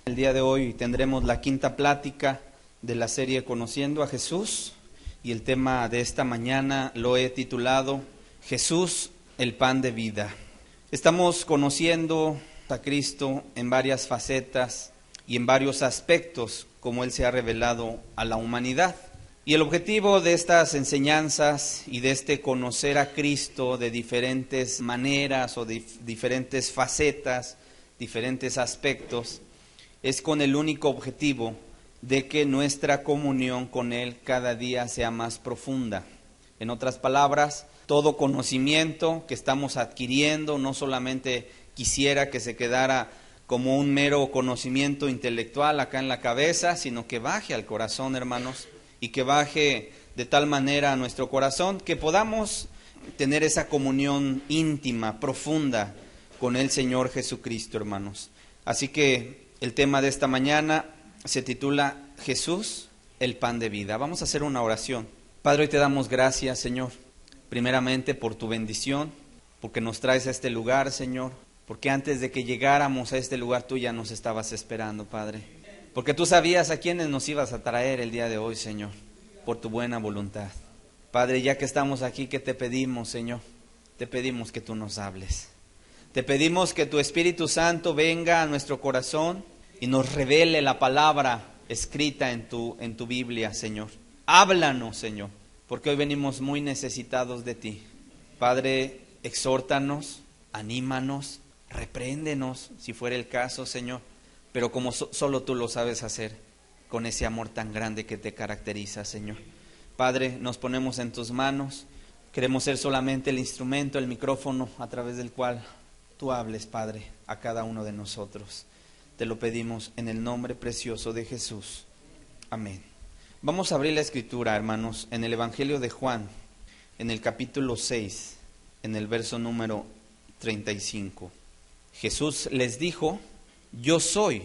El día de hoy tendremos la quinta plática de la serie Conociendo a Jesús y el tema de esta mañana lo he titulado Jesús, el pan de vida. Estamos conociendo a Cristo en varias facetas y en varios aspectos como Él se ha revelado a la humanidad. Y el objetivo de estas enseñanzas y de este conocer a Cristo de diferentes maneras o de diferentes facetas, diferentes aspectos, es con el único objetivo de que nuestra comunión con Él cada día sea más profunda. En otras palabras, todo conocimiento que estamos adquiriendo no solamente quisiera que se quedara como un mero conocimiento intelectual acá en la cabeza, sino que baje al corazón, hermanos, y que baje de tal manera a nuestro corazón que podamos tener esa comunión íntima, profunda con el Señor Jesucristo, hermanos. Así que el tema de esta mañana se titula Jesús, el pan de vida. Vamos a hacer una oración. Padre, hoy te damos gracias, Señor, primeramente por tu bendición, porque nos traes a este lugar, Señor, porque antes de que llegáramos a este lugar tú ya nos estabas esperando, Padre, porque tú sabías a quiénes nos ibas a traer el día de hoy, Señor, por tu buena voluntad. Padre, ya que estamos aquí, ¿qué te pedimos, Señor? Te pedimos que tú nos hables. Te pedimos que tu Espíritu Santo venga a nuestro corazón y nos revele la palabra escrita en tu Biblia, Señor. Háblanos, Señor, porque hoy venimos muy necesitados de ti. Padre, exhórtanos, anímanos, repréndenos, si fuera el caso, Señor, pero como solo tú lo sabes hacer, con ese amor tan grande que te caracteriza, Señor. Padre, nos ponemos en tus manos, queremos ser solamente el instrumento, el micrófono a través del cual tú hables, Padre, a cada uno de nosotros. Te lo pedimos en el nombre precioso de Jesús. Amén. Vamos a abrir la escritura, hermanos, en el Evangelio de Juan, en el capítulo 6, en el verso número 35. Jesús les dijo: yo soy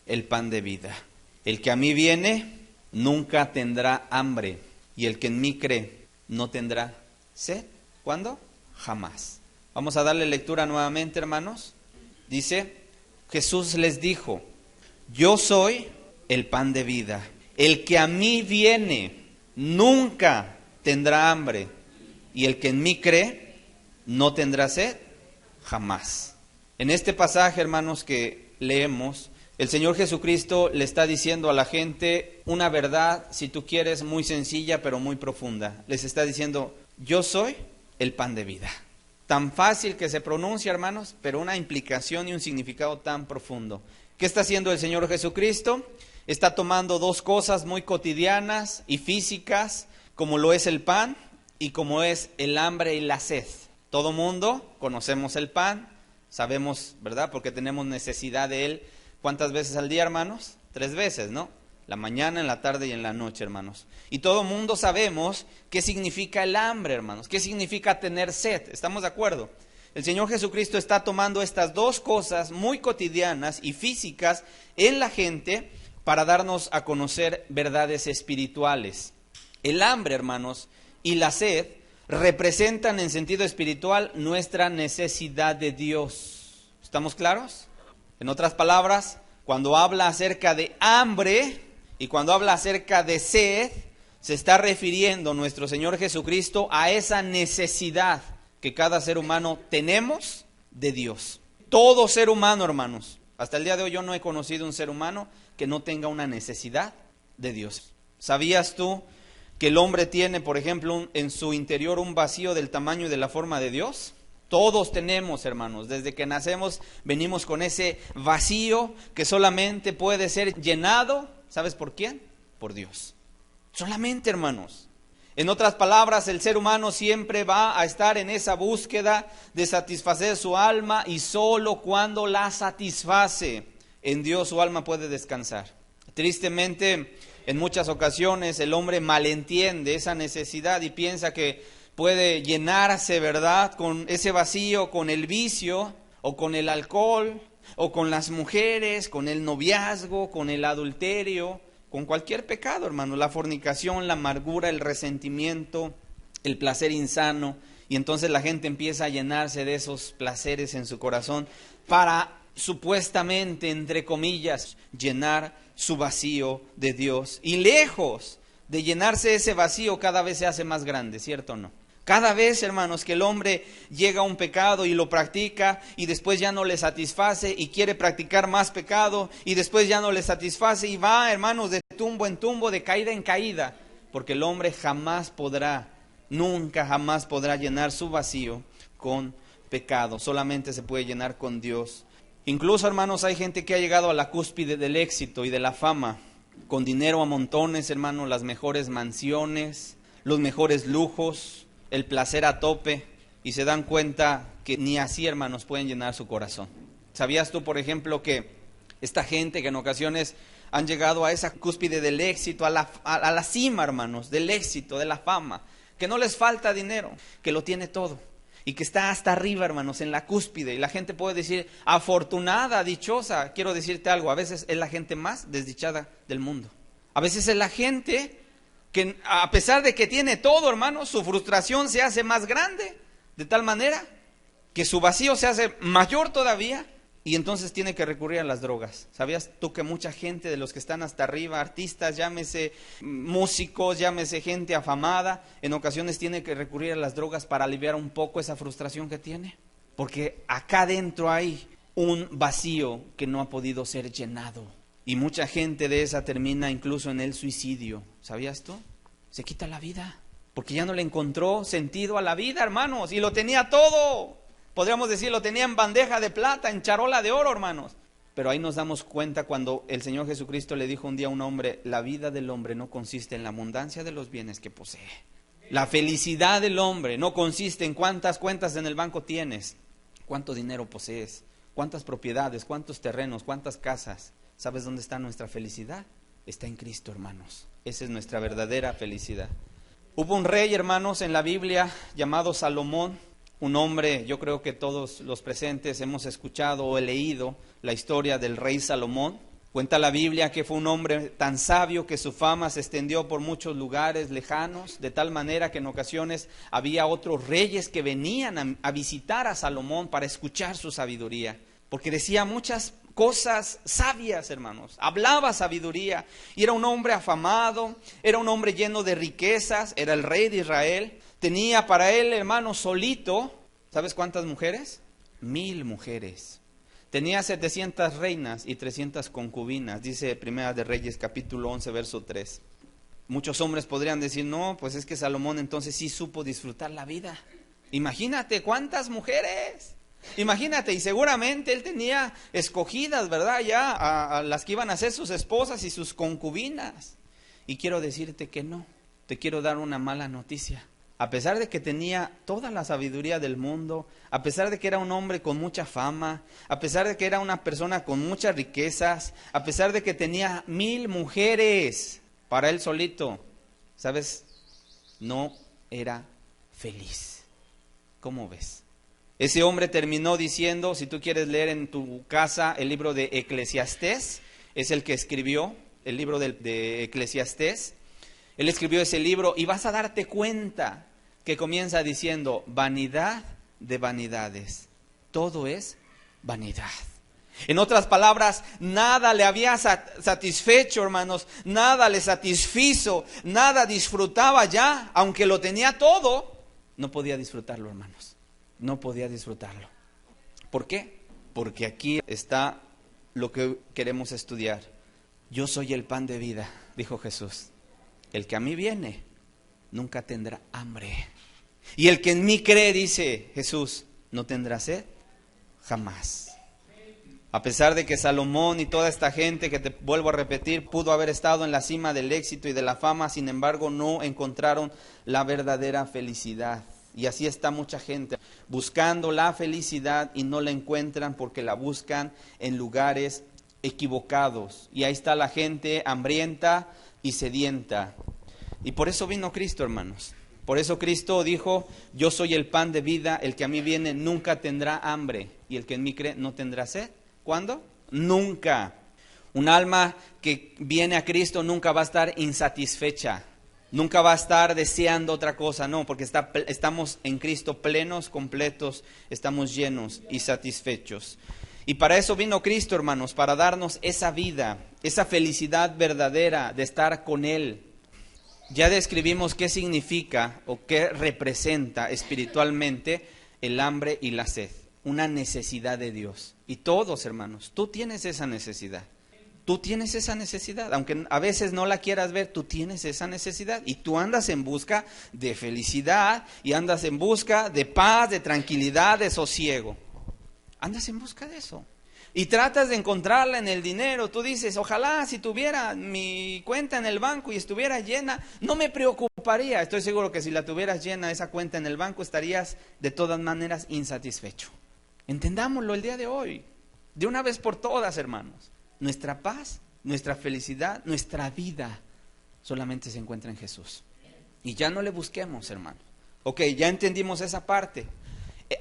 el pan de vida. El que a mí viene nunca tendrá hambre, y el que en mí cree no tendrá sed. ¿Cuándo? Jamás. Vamos a darle lectura nuevamente, hermanos. Dice, Jesús les dijo: yo soy el pan de vida. El que a mí viene nunca tendrá hambre, y el que en mí cree no tendrá sed. Jamás. En este pasaje, hermanos, que leemos, el Señor Jesucristo le está diciendo a la gente una verdad, si tú quieres, muy sencilla, pero muy profunda. Les está diciendo, yo soy el pan de vida. Tan fácil que se pronuncia, hermanos, pero una implicación y un significado tan profundo. ¿Qué está haciendo el Señor Jesucristo? Está tomando dos cosas muy cotidianas y físicas, como lo es el pan y como es el hambre y la sed. Todo mundo conocemos el pan, sabemos, ¿verdad? Porque tenemos necesidad de él. ¿Cuántas veces al día, hermanos? 3 veces, ¿no? La mañana, en la tarde y en la noche, hermanos. Y todo mundo sabemos qué significa el hambre, hermanos. ¿Qué significa tener sed? ¿Estamos de acuerdo? El Señor Jesucristo está tomando estas dos cosas muy cotidianas y físicas en la gente para darnos a conocer verdades espirituales. El hambre, hermanos, y la sed representan en sentido espiritual nuestra necesidad de Dios. ¿Estamos claros? En otras palabras, cuando habla acerca de hambre y cuando habla acerca de sed, se está refiriendo nuestro Señor Jesucristo a esa necesidad que cada ser humano tenemos de Dios. Todo ser humano, hermanos, hasta el día de hoy yo no he conocido un ser humano que no tenga una necesidad de Dios. ¿Sabías tú que el hombre tiene, por ejemplo, en su interior un vacío del tamaño y de la forma de Dios? Todos tenemos, hermanos, desde que nacemos venimos con ese vacío que solamente puede ser llenado, ¿sabes por quién? Por Dios. Solamente, hermanos. En otras palabras, el ser humano siempre va a estar en esa búsqueda de satisfacer su alma y solo cuando la satisface en Dios su alma puede descansar. Tristemente, en muchas ocasiones el hombre malentiende esa necesidad y piensa que puede llenarse, ¿verdad?, con ese vacío, con el vicio, o con el alcohol, o con las mujeres, con el noviazgo, con el adulterio, con cualquier pecado, hermano, la fornicación, la amargura, el resentimiento, el placer insano, y entonces la gente empieza a llenarse de esos placeres en su corazón para supuestamente, entre comillas, llenar su vacío de Dios. Y lejos de llenarse ese vacío, cada vez se hace más grande, ¿cierto o no? Cada vez, hermanos, que el hombre llega a un pecado y lo practica y después ya no le satisface y quiere practicar más pecado y después ya no le satisface y va, hermanos, de tumbo en tumbo, de caída en caída, porque el hombre jamás podrá, nunca jamás podrá llenar su vacío con pecado, solamente se puede llenar con Dios. Incluso, hermanos, hay gente que ha llegado a la cúspide del éxito y de la fama, con dinero a montones, hermanos, las mejores mansiones, los mejores lujos, el placer a tope, y se dan cuenta que ni así, hermanos, pueden llenar su corazón. ¿Sabías tú, por ejemplo, que esta gente que en ocasiones han llegado a esa cúspide del éxito, a la cima, hermanos, del éxito, de la fama, que no les falta dinero, que lo tiene todo, y que está hasta arriba, hermanos, en la cúspide, y la gente puede decir, afortunada, dichosa? Quiero decirte algo, a veces es la gente más desdichada del mundo. A veces es la gente que, a pesar de que tiene todo, hermanos, su frustración se hace más grande, de tal manera que su vacío se hace mayor todavía, y entonces tiene que recurrir a las drogas. ¿Sabías tú que mucha gente de los que están hasta arriba, artistas, llámese músicos, llámese gente afamada, en ocasiones tiene que recurrir a las drogas para aliviar un poco esa frustración que tiene? Porque acá dentro hay un vacío que no ha podido ser llenado. Y mucha gente de esa termina incluso en el suicidio. ¿Sabías tú? Se quita la vida porque ya no le encontró sentido a la vida, hermanos, y lo tenía todo. Podríamos decir, lo tenía en bandeja de plata, en charola de oro, hermanos. Pero ahí nos damos cuenta cuando el Señor Jesucristo le dijo un día a un hombre, la vida del hombre no consiste en la abundancia de los bienes que posee. La felicidad del hombre no consiste en cuántas cuentas en el banco tienes, cuánto dinero posees, cuántas propiedades, cuántos terrenos, cuántas casas. ¿Sabes dónde está nuestra felicidad? Está en Cristo, hermanos. Esa es nuestra verdadera felicidad. Hubo un rey, hermanos, en la Biblia llamado Salomón, un hombre, yo creo que todos los presentes hemos escuchado o leído la historia del rey Salomón. Cuenta la Biblia que fue un hombre tan sabio que su fama se extendió por muchos lugares lejanos, de tal manera que en ocasiones había otros reyes que venían a visitar a Salomón para escuchar su sabiduría, porque decía muchas cosas sabias, hermanos, hablaba sabiduría, y era un hombre afamado, era un hombre lleno de riquezas, era el rey de Israel, tenía para él, hermanos, solito, ¿sabes cuántas mujeres? 1000 mujeres, tenía 700 reinas y 300 concubinas, dice Primera de Reyes capítulo 11 verso 3. Muchos hombres podrían decir, no, pues es que Salomón entonces sí supo disfrutar la vida. Imagínate cuántas mujeres. Imagínate, y seguramente él tenía escogidas, ¿verdad? Ya a las que iban a ser sus esposas y sus concubinas. Y quiero decirte que no, te quiero dar una mala noticia. A pesar de que tenía toda la sabiduría del mundo, a pesar de que era un hombre con mucha fama, a pesar de que era una persona con muchas riquezas, a pesar de que tenía 1000 mujeres para él solito, ¿sabes? No era feliz. ¿Cómo ves? Ese hombre terminó diciendo, si tú quieres leer en tu casa el libro de Eclesiastés, es el que escribió el libro de Eclesiastés. Él escribió ese libro y vas a darte cuenta que comienza diciendo, vanidad de vanidades, todo es vanidad. En otras palabras, nada le había satisfecho, hermanos, nada le satisfizo, nada disfrutaba ya, aunque lo tenía todo, no podía disfrutarlo, hermanos. No podía disfrutarlo. ¿Por qué? Porque aquí está lo que queremos estudiar. Yo soy el pan de vida, dijo Jesús. El que a mí viene, nunca tendrá hambre. Y el que en mí cree, dice Jesús, no tendrá sed jamás. A pesar de que Salomón y toda esta gente, que te vuelvo a repetir, pudo haber estado en la cima del éxito y de la fama, sin embargo no encontraron la verdadera felicidad. Y así está mucha gente buscando la felicidad y no la encuentran porque la buscan en lugares equivocados. Y ahí está la gente hambrienta y sedienta. Y por eso vino Cristo, hermanos. Por eso Cristo dijo, yo soy el pan de vida, el que a mí viene nunca tendrá hambre y el que en mí cree no tendrá sed. ¿Cuándo? Nunca. Un alma que viene a Cristo nunca va a estar insatisfecha. Nunca va a estar deseando otra cosa, no, porque estamos en Cristo plenos, completos, estamos llenos y satisfechos. Y para eso vino Cristo, hermanos, para darnos esa vida, esa felicidad verdadera de estar con Él. Ya describimos qué significa o qué representa espiritualmente el hambre y la sed. Una necesidad de Dios. Y todos, hermanos, tú tienes esa necesidad. Tú tienes esa necesidad. Aunque a veces no la quieras ver, tú tienes esa necesidad. Y tú andas en busca de felicidad y andas en busca de paz, de tranquilidad, de sosiego. Andas en busca de eso. Y tratas de encontrarla en el dinero. Tú dices, ojalá si tuviera mi cuenta en el banco y estuviera llena, no me preocuparía. Estoy seguro que si la tuvieras llena esa cuenta en el banco, estarías de todas maneras insatisfecho. Entendámoslo el día de hoy. De una vez por todas, hermanos. Nuestra paz, nuestra felicidad, nuestra vida solamente se encuentra en Jesús. Y ya no le busquemos, hermano. Ok, ya entendimos esa parte.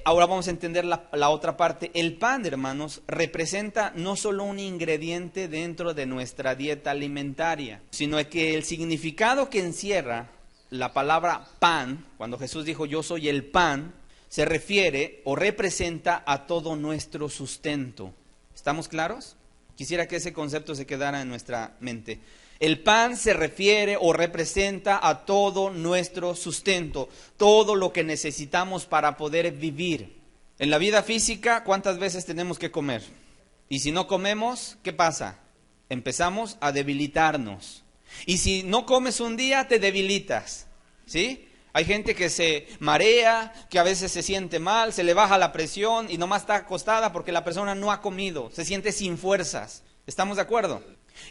Ahora vamos a entender la otra parte. El pan, hermanos, representa no solo un ingrediente dentro de nuestra dieta alimentaria, sino que el significado que encierra la palabra pan, cuando Jesús dijo yo soy el pan, se refiere o representa a todo nuestro sustento. ¿Estamos claros? Quisiera que ese concepto se quedara en nuestra mente. El pan se refiere o representa a todo nuestro sustento, todo lo que necesitamos para poder vivir. En la vida física, ¿cuántas veces tenemos que comer? Y si no comemos, ¿qué pasa? Empezamos a debilitarnos. Y si no comes un día, te debilitas, ¿sí? Hay gente que se marea, que a veces se siente mal, se le baja la presión y nomás está acostada porque la persona no ha comido, se siente sin fuerzas. ¿Estamos de acuerdo?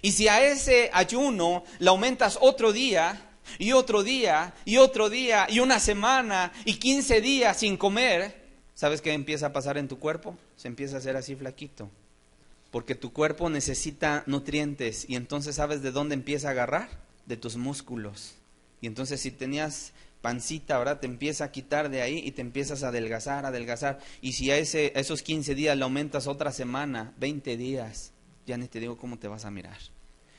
Y si a ese ayuno le aumentas otro día, y otro día, y otro día, y una semana, y 15 días sin comer, ¿sabes qué empieza a pasar en tu cuerpo? Se empieza a hacer así flaquito. Porque tu cuerpo necesita nutrientes, y entonces ¿sabes de dónde empieza a agarrar? De tus músculos. Y entonces si tenías pancita, ¿verdad? Te empieza a quitar de ahí y te empiezas a adelgazar. Y si a esos 15 días le aumentas otra semana, 20 días, ya ni te digo cómo te vas a mirar.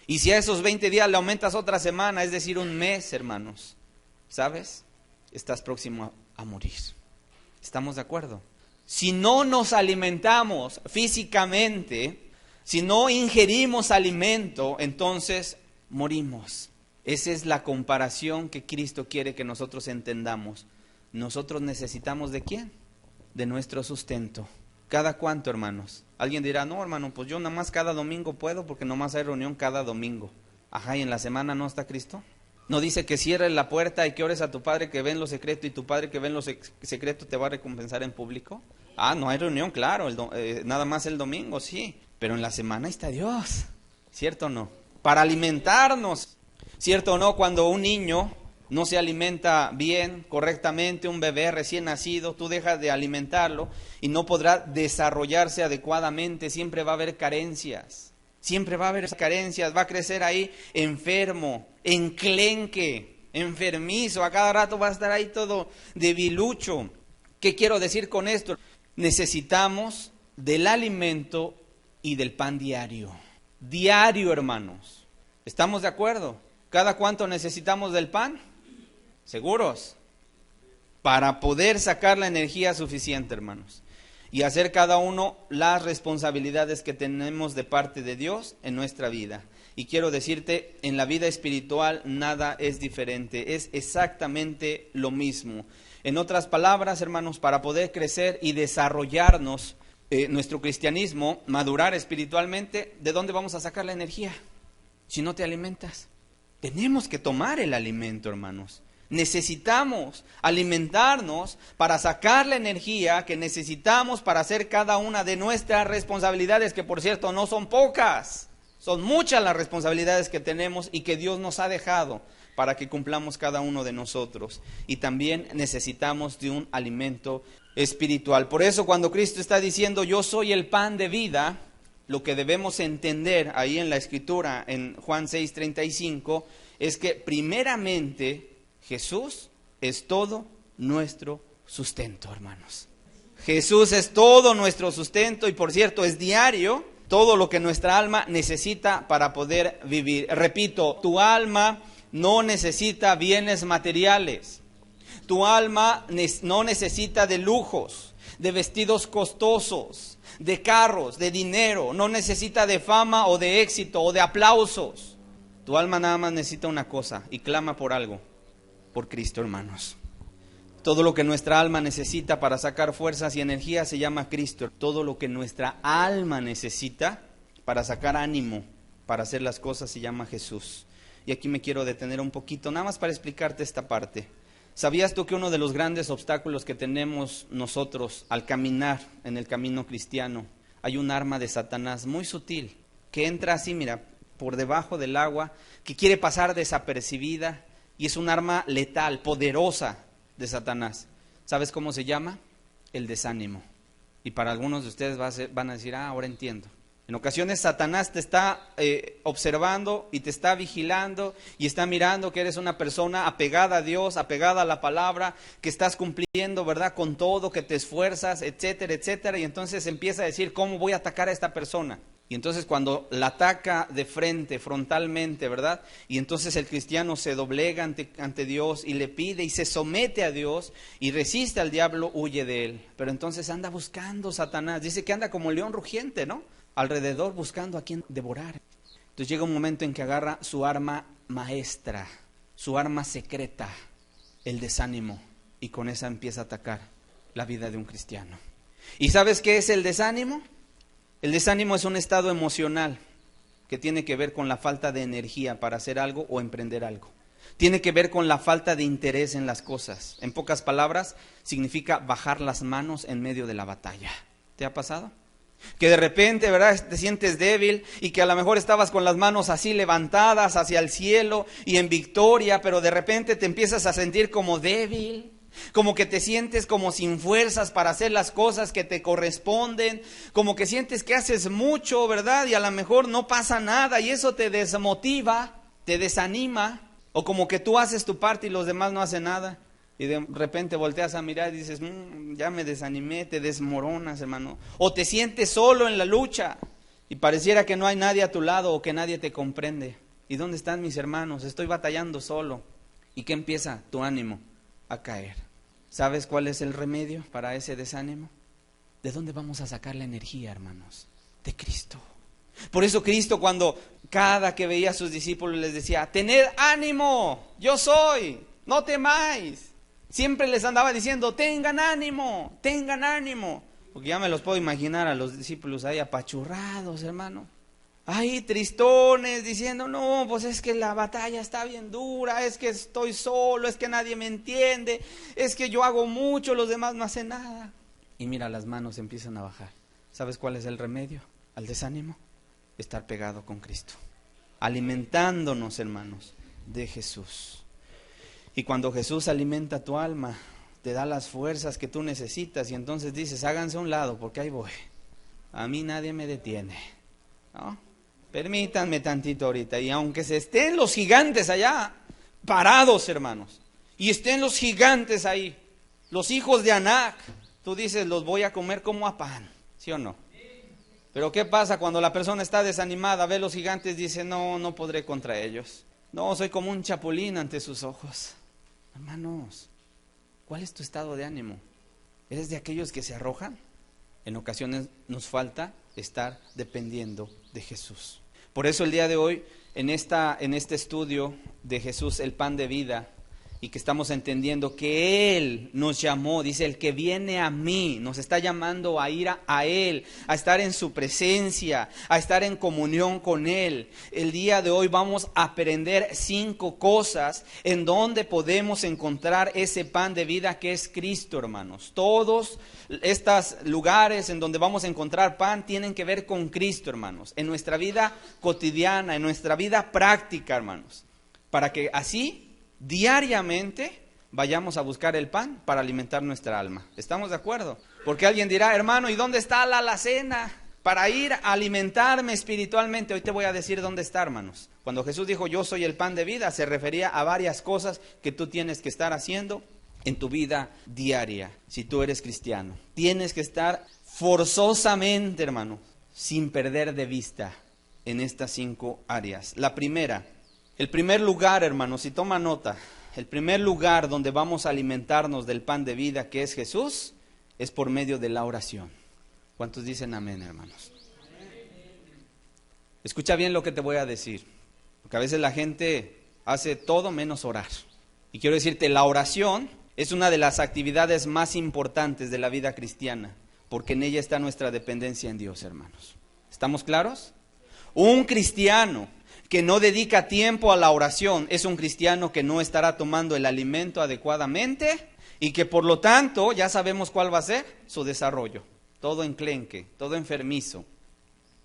Y si a esos 20 días le aumentas otra semana, es decir, un mes, hermanos, ¿sabes? Estás próximo a morir. ¿Estamos de acuerdo? Si no nos alimentamos físicamente, si no ingerimos alimento, entonces morimos. Esa es la comparación que Cristo quiere que nosotros entendamos. Nosotros necesitamos ¿de quién? De nuestro sustento. ¿Cada cuánto, hermanos? Alguien dirá, no, hermano, pues yo nada más cada domingo puedo porque nomás hay reunión cada domingo. Ajá, ¿y en la semana no está Cristo? ¿No dice que cierres la puerta y que ores a tu Padre que ve en lo secreto y tu Padre que ve en lo secreto te va a recompensar en público? Ah, no hay reunión, claro, nada más el domingo, sí. Pero en la semana está Dios, ¿cierto o no? Para alimentarnos, ¿cierto o no? Cuando un niño no se alimenta bien, correctamente, un bebé recién nacido, tú dejas de alimentarlo y no podrá desarrollarse adecuadamente, siempre va a haber carencias, va a crecer ahí enfermo, enclenque, enfermizo, a cada rato va a estar ahí todo debilucho. ¿Qué quiero decir con esto? Necesitamos del alimento y del pan diario, hermanos, ¿estamos de acuerdo? ¿Cada cuánto necesitamos del pan? ¿Seguros? Para poder sacar la energía suficiente, hermanos, y hacer cada uno las responsabilidades que tenemos de parte de Dios en nuestra vida. Y quiero decirte, en la vida espiritual nada es diferente, es exactamente lo mismo. En otras palabras, hermanos, para poder crecer y desarrollarnos nuestro cristianismo, madurar espiritualmente, ¿de dónde vamos a sacar la energía? Si no te alimentas. Tenemos que tomar el alimento, hermanos. Necesitamos alimentarnos para sacar la energía que necesitamos para hacer cada una de nuestras responsabilidades, que por cierto no son pocas, son muchas las responsabilidades que tenemos y que Dios nos ha dejado para que cumplamos cada uno de nosotros. Y también necesitamos de un alimento espiritual. Por eso cuando Cristo está diciendo yo soy el pan de vida, lo que debemos entender ahí en la Escritura, en Juan 6:35, es que primeramente Jesús es todo nuestro sustento, hermanos. Jesús es todo nuestro sustento y por cierto es diario todo lo que nuestra alma necesita para poder vivir. Repito, tu alma no necesita bienes materiales. Tu alma no necesita de lujos, de vestidos costosos, de carros, de dinero, no necesita de fama o de éxito o de aplausos. Tu alma nada más necesita una cosa y clama por algo, por Cristo, hermanos. Todo lo que nuestra alma necesita para sacar fuerzas y energía se llama Cristo. Todo lo que nuestra alma necesita para sacar ánimo, para hacer las cosas, se llama Jesús. Y aquí me quiero detener un poquito, nada más para explicarte esta parte. ¿Sabías tú que uno de los grandes obstáculos que tenemos nosotros al caminar en el camino cristiano, hay un arma de Satanás muy sutil, que entra así, mira, por debajo del agua, que quiere pasar desapercibida, y es un arma letal, poderosa de Satanás? ¿Sabes cómo se llama? El desánimo. Y para algunos de ustedes van a decir, ahora entiendo. En ocasiones Satanás te está observando y te está vigilando y está mirando que eres una persona apegada a Dios, apegada a la palabra, que estás cumpliendo, ¿verdad?, con todo, que te esfuerzas, etcétera, etcétera. Y entonces empieza a decir, ¿cómo voy a atacar a esta persona? Y entonces cuando la ataca de frente, frontalmente, ¿verdad? Y entonces el cristiano se doblega ante Dios y le pide y se somete a Dios y resiste al diablo, huye de él. Pero entonces anda buscando Satanás, dice que anda como león rugiente, ¿no? Alrededor buscando a quien devorar. Entonces llega un momento en que agarra su arma maestra, su arma secreta, el desánimo, y con esa empieza a atacar la vida de un cristiano. ¿Y sabes qué es el desánimo? El desánimo es un estado emocional que tiene que ver con la falta de energía para hacer algo o emprender algo. Tiene que ver con la falta de interés en las cosas. En pocas palabras, significa bajar las manos en medio de la batalla. ¿Te ha pasado? Que de repente, ¿verdad?, te sientes débil y que a lo mejor estabas con las manos así levantadas hacia el cielo y en victoria, pero de repente te empiezas a sentir como débil, como que te sientes como sin fuerzas para hacer las cosas que te corresponden, como que sientes que haces mucho, ¿verdad?, y a lo mejor no pasa nada y eso te desmotiva, te desanima, o como que tú haces tu parte y los demás no hacen nada. Y de repente volteas a mirar y dices, ya me desanimé, te desmoronas, hermano. O te sientes solo en la lucha y pareciera que no hay nadie a tu lado o que nadie te comprende. ¿Y dónde están mis hermanos? Estoy batallando solo. ¿Y qué empieza? Tu ánimo a caer. ¿Sabes cuál es el remedio para ese desánimo? ¿De dónde vamos a sacar la energía, hermanos? De Cristo. Por eso Cristo, cuando cada que veía a sus discípulos les decía, tened ánimo, yo soy, no temáis. Siempre les andaba diciendo, tengan ánimo, porque ya me los puedo imaginar a los discípulos ahí apachurrados, hermano, ahí tristones, diciendo, no, pues es que la batalla está bien dura, es que estoy solo, es que nadie me entiende, es que yo hago mucho, los demás no hacen nada. Y mira, las manos empiezan a bajar. ¿Sabes cuál es el remedio al desánimo? Estar pegado con Cristo, alimentándonos, hermanos, de Jesús. Y cuando Jesús alimenta tu alma, te da las fuerzas que tú necesitas y entonces dices, háganse a un lado porque ahí voy. A mí nadie me detiene, ¿no? Permítanme tantito ahorita. Y aunque se estén los gigantes allá, parados, hermanos, y estén los gigantes ahí, los hijos de Anac, tú dices, los voy a comer como a pan, ¿sí o no? Pero ¿qué pasa cuando la persona está desanimada, ve los gigantes, dice, no podré contra ellos? No, soy como un chapulín ante sus ojos. Hermanos, ¿cuál es tu estado de ánimo? ¿Eres de aquellos que se arrojan? En ocasiones nos falta estar dependiendo de Jesús. Por eso el día de hoy, en este estudio de Jesús, el pan de vida, y que estamos entendiendo que Él nos llamó, dice, el que viene a mí, nos está llamando a ir a Él, a estar en su presencia, a estar en comunión con Él. El día de hoy vamos a aprender 5 cosas en donde podemos encontrar ese pan de vida que es Cristo, hermanos. Todos estos lugares en donde vamos a encontrar pan tienen que ver con Cristo, hermanos, en nuestra vida cotidiana, en nuestra vida práctica, hermanos, para que así diariamente vayamos a buscar el pan para alimentar nuestra alma. ¿Estamos de acuerdo? Porque alguien dirá, hermano, ¿y dónde está la alacena para ir a alimentarme espiritualmente? Hoy te voy a decir dónde está, hermanos. Cuando Jesús dijo, yo soy el pan de vida, se refería a varias cosas que tú tienes que estar haciendo en tu vida diaria. Si tú eres cristiano, tienes que estar forzosamente, hermano, sin perder de vista en estas 5 áreas. La primera, el primer lugar, hermanos, si toma nota, el primer lugar donde vamos a alimentarnos del pan de vida que es Jesús, es por medio de la oración. ¿Cuántos dicen amén, hermanos? Escucha bien lo que te voy a decir, porque a veces la gente hace todo menos orar. Y quiero decirte, la oración es una de las actividades más importantes de la vida cristiana, porque en ella está nuestra dependencia en Dios, hermanos. ¿Estamos claros? Un cristiano que no dedica tiempo a la oración es un cristiano que no estará tomando el alimento adecuadamente y que por lo tanto ya sabemos cuál va a ser su desarrollo. Todo enclenque, todo enfermizo.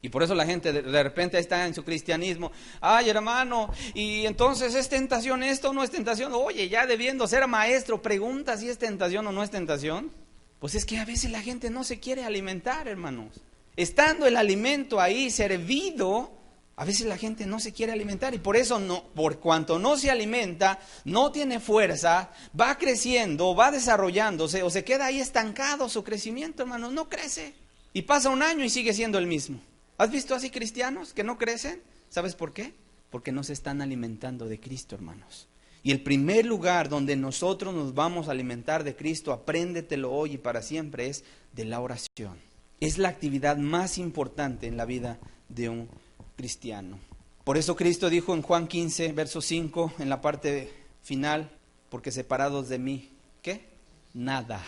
Y por eso la gente de repente está en su cristianismo. Ay, hermano, y entonces ¿es tentación esto o no es tentación? Oye, ya debiendo ser maestro, pregunta si es tentación o no es tentación. Pues es que a veces la gente no se quiere alimentar, hermanos. Estando el alimento ahí servido, a veces la gente no se quiere alimentar. Y por eso, por cuanto no se alimenta, no tiene fuerza, va creciendo, va desarrollándose, o se queda ahí estancado su crecimiento, hermanos, no crece. Y pasa un año y sigue siendo el mismo. ¿Has visto así cristianos que no crecen? ¿Sabes por qué? Porque no se están alimentando de Cristo, hermanos. Y el primer lugar donde nosotros nos vamos a alimentar de Cristo, apréndetelo hoy y para siempre, es de la oración. Es la actividad más importante en la vida de un cristiano. Por eso Cristo dijo en Juan 15, verso 5, en la parte final, porque separados de mí, ¿qué? Nada.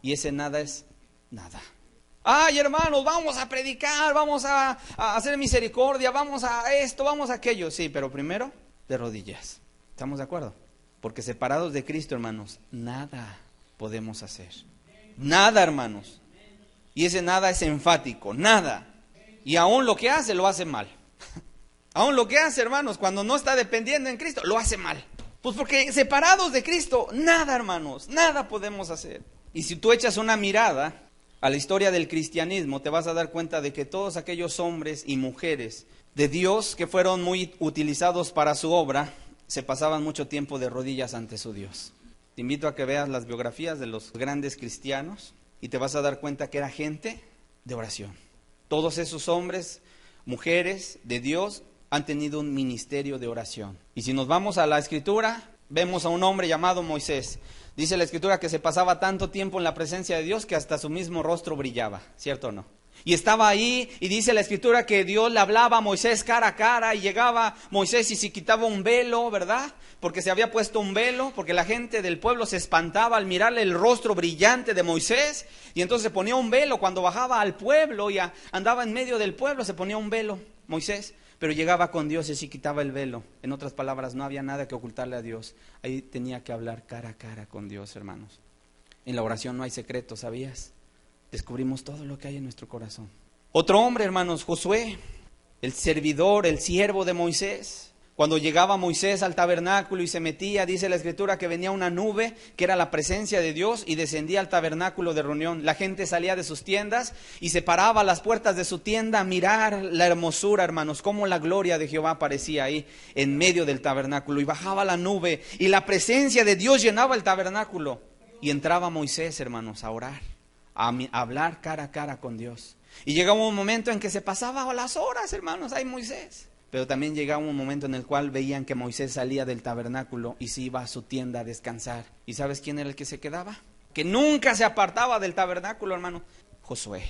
Y ese nada es nada. Ay, hermanos, vamos a predicar, vamos a hacer misericordia, vamos a esto, vamos a aquello. Sí, pero primero, de rodillas. ¿Estamos de acuerdo? Porque separados de Cristo, hermanos, nada podemos hacer. Nada, hermanos. Y ese nada es enfático, nada. Y aún lo que hace, lo hace mal. Aún lo que hace, hermanos, cuando no está dependiendo en Cristo, lo hace mal. Pues porque separados de Cristo, nada, hermanos, nada podemos hacer. Y si tú echas una mirada a la historia del cristianismo, te vas a dar cuenta de que todos aquellos hombres y mujeres de Dios que fueron muy utilizados para su obra, se pasaban mucho tiempo de rodillas ante su Dios. Te invito a que veas las biografías de los grandes cristianos y te vas a dar cuenta que era gente de oración. Todos esos hombres, mujeres de Dios han tenido un ministerio de oración. Y si nos vamos a la Escritura, vemos a un hombre llamado Moisés. Dice la Escritura que se pasaba tanto tiempo en la presencia de Dios que hasta su mismo rostro brillaba, ¿cierto o no? Y estaba ahí y dice la Escritura que Dios le hablaba a Moisés cara a cara y llegaba Moisés y se quitaba un velo, ¿verdad? Porque se había puesto un velo, porque la gente del pueblo se espantaba al mirarle el rostro brillante de Moisés y entonces se ponía un velo cuando bajaba al pueblo y andaba en medio del pueblo, se ponía un velo Moisés. Pero llegaba con Dios y se quitaba el velo. En otras palabras, no había nada que ocultarle a Dios. Ahí tenía que hablar cara a cara con Dios, hermanos. En la oración no hay secreto, ¿sabías? Descubrimos todo lo que hay en nuestro corazón. Otro hombre, hermanos, Josué, el servidor, el siervo de Moisés. Cuando llegaba Moisés al tabernáculo y se metía, dice la Escritura que venía una nube, que era la presencia de Dios, y descendía al tabernáculo de reunión. La gente salía de sus tiendas y se paraba a las puertas de su tienda a mirar la hermosura, hermanos, cómo la gloria de Jehová aparecía ahí en medio del tabernáculo. Y bajaba la nube y la presencia de Dios llenaba el tabernáculo. Y entraba Moisés, hermanos, a orar, a hablar cara a cara con Dios. Y llegaba un momento en que se pasaba las horas, hermanos, ahí Moisés. Pero también llegaba un momento en el cual veían que Moisés salía del tabernáculo y se iba a su tienda a descansar. ¿Y sabes quién era el que se quedaba? Que nunca se apartaba del tabernáculo, hermano. Josué.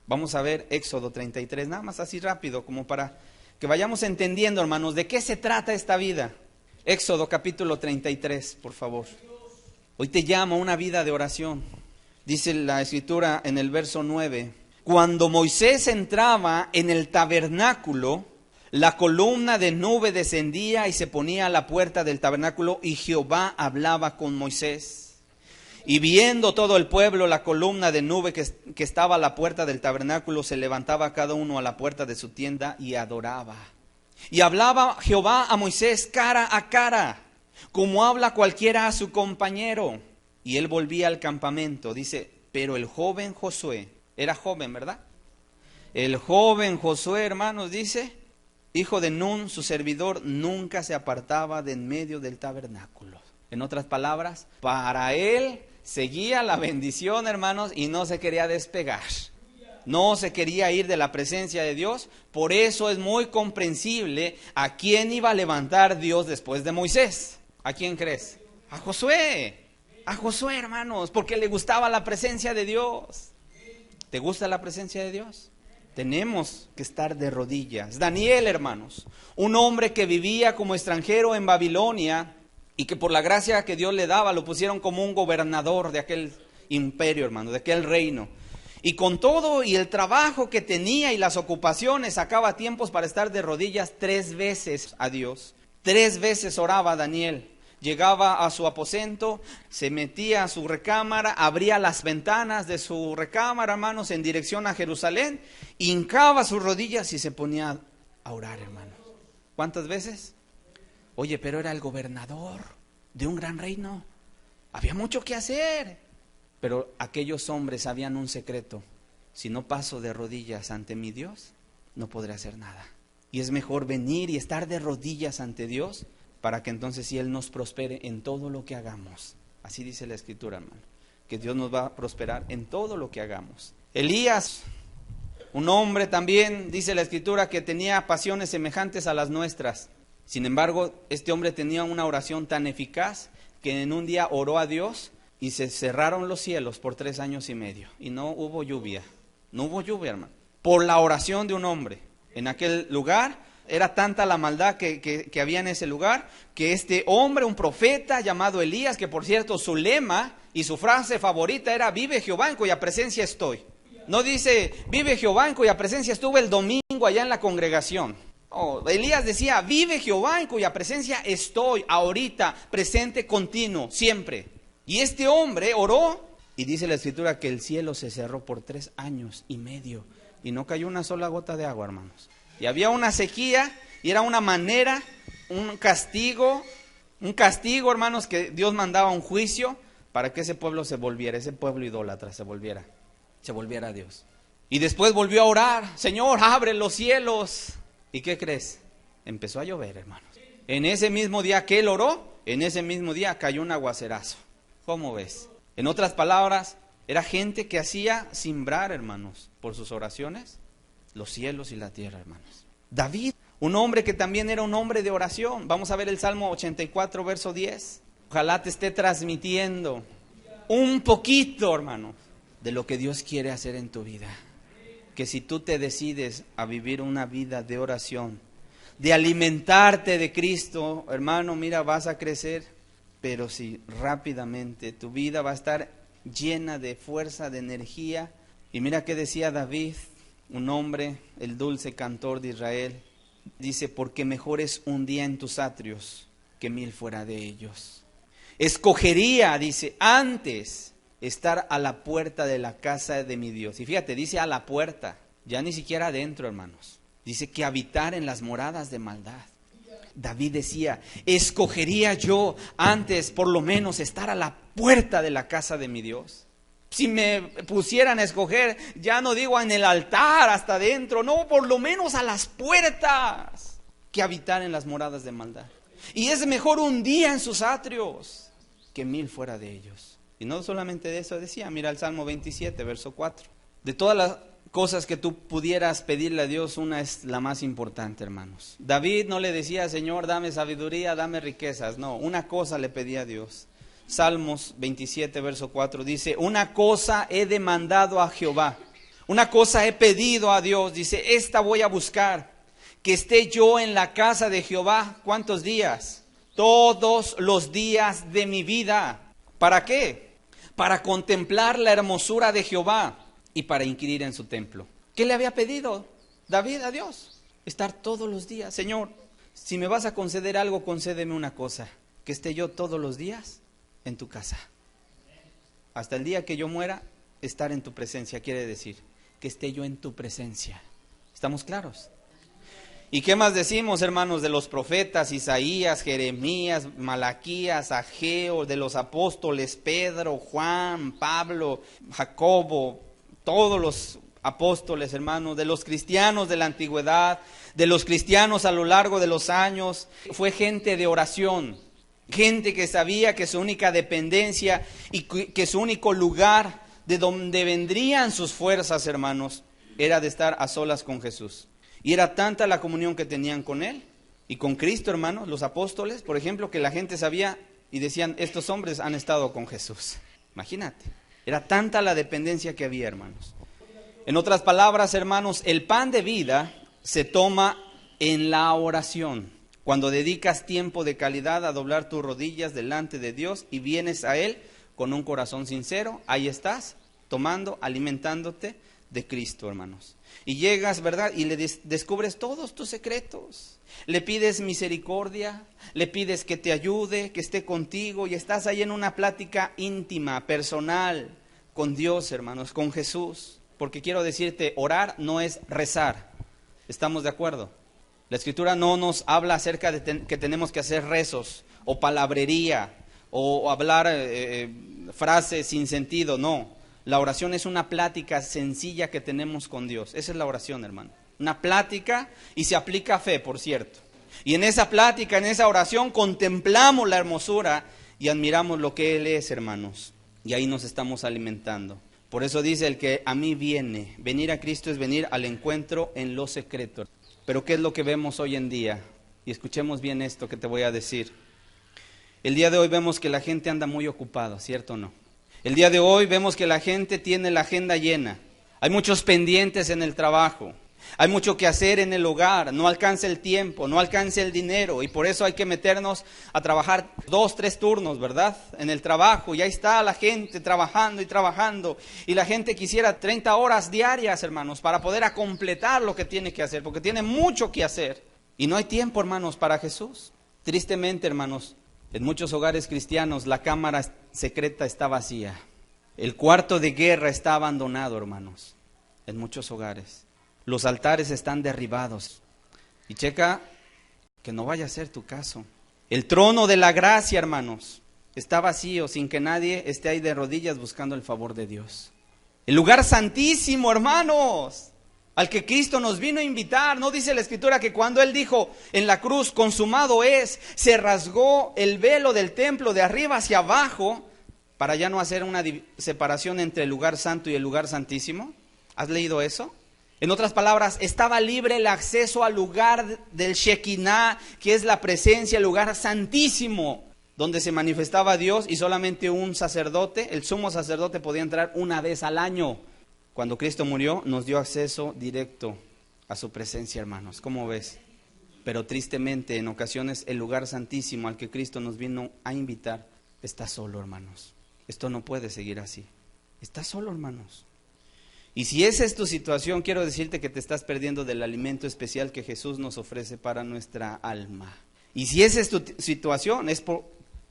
Vamos a ver Éxodo 33, nada más así rápido, como para que vayamos entendiendo, hermanos, de qué se trata esta vida. Éxodo capítulo 33, por favor. Hoy te llamo a una vida de oración. Dice la Escritura en el verso 9. Cuando Moisés entraba en el tabernáculo, la columna de nube descendía y se ponía a la puerta del tabernáculo y Jehová hablaba con Moisés. Y viendo todo el pueblo la columna de nube que estaba a la puerta del tabernáculo, se levantaba cada uno a la puerta de su tienda y adoraba. Y hablaba Jehová a Moisés cara a cara, como habla cualquiera a su compañero. Y él volvía al campamento, dice, pero el joven Josué, era joven, ¿verdad? El joven Josué, hermanos, dice, hijo de Nun, su servidor, nunca se apartaba de en medio del tabernáculo. En otras palabras, para él seguía la bendición, hermanos, y no se quería despegar. No se quería ir de la presencia de Dios. Por eso es muy comprensible a quién iba a levantar Dios después de Moisés. ¿A quién crees? A Josué. A Josué, hermanos, porque le gustaba la presencia de Dios. ¿Te gusta la presencia de Dios? Tenemos que estar de rodillas. Daniel, hermanos, un hombre que vivía como extranjero en Babilonia y que por la gracia que Dios le daba lo pusieron como un gobernador de aquel imperio, hermano, de aquel reino. Y con todo y el trabajo que tenía y las ocupaciones, sacaba tiempos para estar de rodillas 3 veces a Dios. 3 veces oraba Daniel. Llegaba a su aposento, se metía a su recámara, abría las ventanas de su recámara, hermanos, en dirección a Jerusalén, hincaba sus rodillas y se ponía a orar, hermanos. ¿Cuántas veces? Oye, pero era el gobernador de un gran reino. Había mucho que hacer. Pero aquellos hombres sabían un secreto: si no paso de rodillas ante mi Dios, no podré hacer nada. Y es mejor venir y estar de rodillas ante Dios, para que entonces sí Él nos prospere en todo lo que hagamos. Así dice la Escritura, hermano, que Dios nos va a prosperar en todo lo que hagamos. Elías, un hombre también, dice la Escritura, que tenía pasiones semejantes a las nuestras. Sin embargo, este hombre tenía una oración tan eficaz que en un día oró a Dios y se cerraron los cielos por 3 años y medio. Y no hubo lluvia. No hubo lluvia, hermano. Por la oración de un hombre. En aquel lugar era tanta la maldad que había en ese lugar, que este hombre, un profeta llamado Elías, que por cierto su lema y su frase favorita era: vive Jehová, en cuya presencia estoy. No dice: vive Jehová, en cuya presencia estuve el domingo allá en la congregación. Elías decía: vive Jehová, en cuya presencia estoy ahorita, presente, continuo, siempre. Y este hombre oró, y dice la Escritura que el cielo se cerró por 3 años y medio, y no cayó una sola gota de agua, hermanos. Y había una sequía, y era una manera, un castigo, hermanos, que Dios mandaba un juicio para que ese pueblo se volviera, ese pueblo idólatra se volviera a Dios. Y después volvió a orar: Señor, abre los cielos. ¿Y qué crees? Empezó a llover, hermanos. En ese mismo día que él oró, en ese mismo día cayó un aguacerazo. ¿Cómo ves? En otras palabras, era gente que hacía simbrar, hermanos, por sus oraciones, los cielos y la tierra, hermanos. David, un hombre que también era un hombre de oración. Vamos a ver el Salmo 84, verso 10. Ojalá te esté transmitiendo un poquito, hermano, de lo que Dios quiere hacer en tu vida. Que si tú te decides a vivir una vida de oración, de alimentarte de Cristo, hermano, mira, vas a crecer. Pero si rápidamente tu vida va a estar llena de fuerza, de energía. Y mira qué decía David, un hombre, el dulce cantor de Israel. Dice: porque mejor es un día en tus atrios que 1000 fuera de ellos. Escogería, dice, antes estar a la puerta de la casa de mi Dios. Y fíjate, dice a la puerta, ya ni siquiera adentro, hermanos. Dice que habitar en las moradas de maldad. David decía: escogería yo antes por lo menos estar a la puerta de la casa de mi Dios. Si me pusieran a escoger, ya no digo en el altar hasta adentro, no, por lo menos a las puertas, que habitar en las moradas de maldad. Y es mejor un día en sus atrios que 1000 fuera de ellos. Y no solamente de eso decía, mira el Salmo 27, verso 4. De todas las cosas que tú pudieras pedirle a Dios, una es la más importante, hermanos. David no le decía: Señor, dame sabiduría, dame riquezas. No, una cosa le pedía a Dios. Salmos 27, verso 4 dice: una cosa he demandado a Jehová, una cosa he pedido a Dios. Dice: esta voy a buscar, que esté yo en la casa de Jehová. ¿Cuántos días? Todos los días de mi vida. ¿Para qué? Para contemplar la hermosura de Jehová y para inquirir en su templo. ¿Qué le había pedido David a Dios? Estar todos los días. Señor, si me vas a conceder algo, concédeme una cosa: que esté yo todos los días en tu casa. Hasta el día que yo muera, estar en tu presencia quiere decir que esté yo en tu presencia. ¿Estamos claros? ¿Y qué más decimos, hermanos, de los profetas Isaías, Jeremías, Malaquías, Ageo, de los apóstoles Pedro, Juan, Pablo, Jacobo, todos los apóstoles, hermanos, de los cristianos de la antigüedad, de los cristianos a lo largo de los años? Fue gente de oración, gente que sabía que su única dependencia y que su único lugar de donde vendrían sus fuerzas, hermanos, era de estar a solas con Jesús. Y era tanta la comunión que tenían con Él y con Cristo, hermanos, los apóstoles, por ejemplo, que la gente sabía y decían: estos hombres han estado con Jesús. Imagínate, era tanta la dependencia que había, hermanos. En otras palabras, hermanos, el pan de vida se toma en la oración. Cuando dedicas tiempo de calidad a doblar tus rodillas delante de Dios y vienes a Él con un corazón sincero, ahí estás, tomando, alimentándote de Cristo, hermanos. Y llegas, ¿verdad? Y le descubres todos tus secretos. Le pides misericordia, le pides que te ayude, que esté contigo, y estás ahí en una plática íntima, personal, con Dios, hermanos, con Jesús. Porque quiero decirte, orar no es rezar. ¿Estamos de acuerdo? La Escritura no nos habla acerca de que tenemos que hacer rezos o palabrería o hablar frases sin sentido, no. La oración es una plática sencilla que tenemos con Dios. Esa es la oración, hermano. Una plática, y se aplica a fe, por cierto. Y en esa plática, en esa oración, contemplamos la hermosura y admiramos lo que Él es, hermanos. Y ahí nos estamos alimentando. Por eso dice el que a mí viene. Venir a Cristo es venir al encuentro en lo secreto. Pero ¿qué es lo que vemos hoy en día? Y escuchemos bien esto que te voy a decir. El día de hoy vemos que la gente anda muy ocupada, ¿cierto o no? El día de hoy vemos que la gente tiene la agenda llena. Hay muchos pendientes en el trabajo. Hay mucho que hacer en el hogar. No alcanza el tiempo, no alcanza el dinero. Y por eso hay que meternos a trabajar 2, 3 turnos, ¿verdad? En el trabajo. Y ahí está la gente trabajando y trabajando. Y la gente quisiera 30 horas diarias, hermanos, para poder completar lo que tiene que hacer. Porque tiene mucho que hacer. Y no hay tiempo, hermanos, para Jesús. Tristemente, hermanos, en muchos hogares cristianos la cámara secreta está vacía. El cuarto de guerra está abandonado, hermanos, en muchos hogares. Los altares están derribados. Y checa que no vaya a ser tu caso. El trono de la gracia, hermanos, está vacío sin que nadie esté ahí de rodillas buscando el favor de Dios. El lugar santísimo, hermanos, al que Cristo nos vino a invitar. ¿No dice la Escritura que cuando Él dijo en la cruz, consumado es, se rasgó el velo del templo de arriba hacia abajo para ya no hacer una separación entre el lugar santo y el lugar santísimo? ¿Has leído eso? En otras palabras, estaba libre el acceso al lugar del Shekinah, que es la presencia, el lugar santísimo, donde se manifestaba Dios, y solamente un sacerdote, el sumo sacerdote, podía entrar una vez al año. Cuando Cristo murió, nos dio acceso directo a su presencia, hermanos. ¿Cómo ves? Pero tristemente, en ocasiones, el lugar santísimo al que Cristo nos vino a invitar está solo, hermanos. Esto no puede seguir así. Está solo, hermanos. Y si esa es tu situación, quiero decirte que te estás perdiendo del alimento especial que Jesús nos ofrece para nuestra alma. Y si esa es tu situación, esa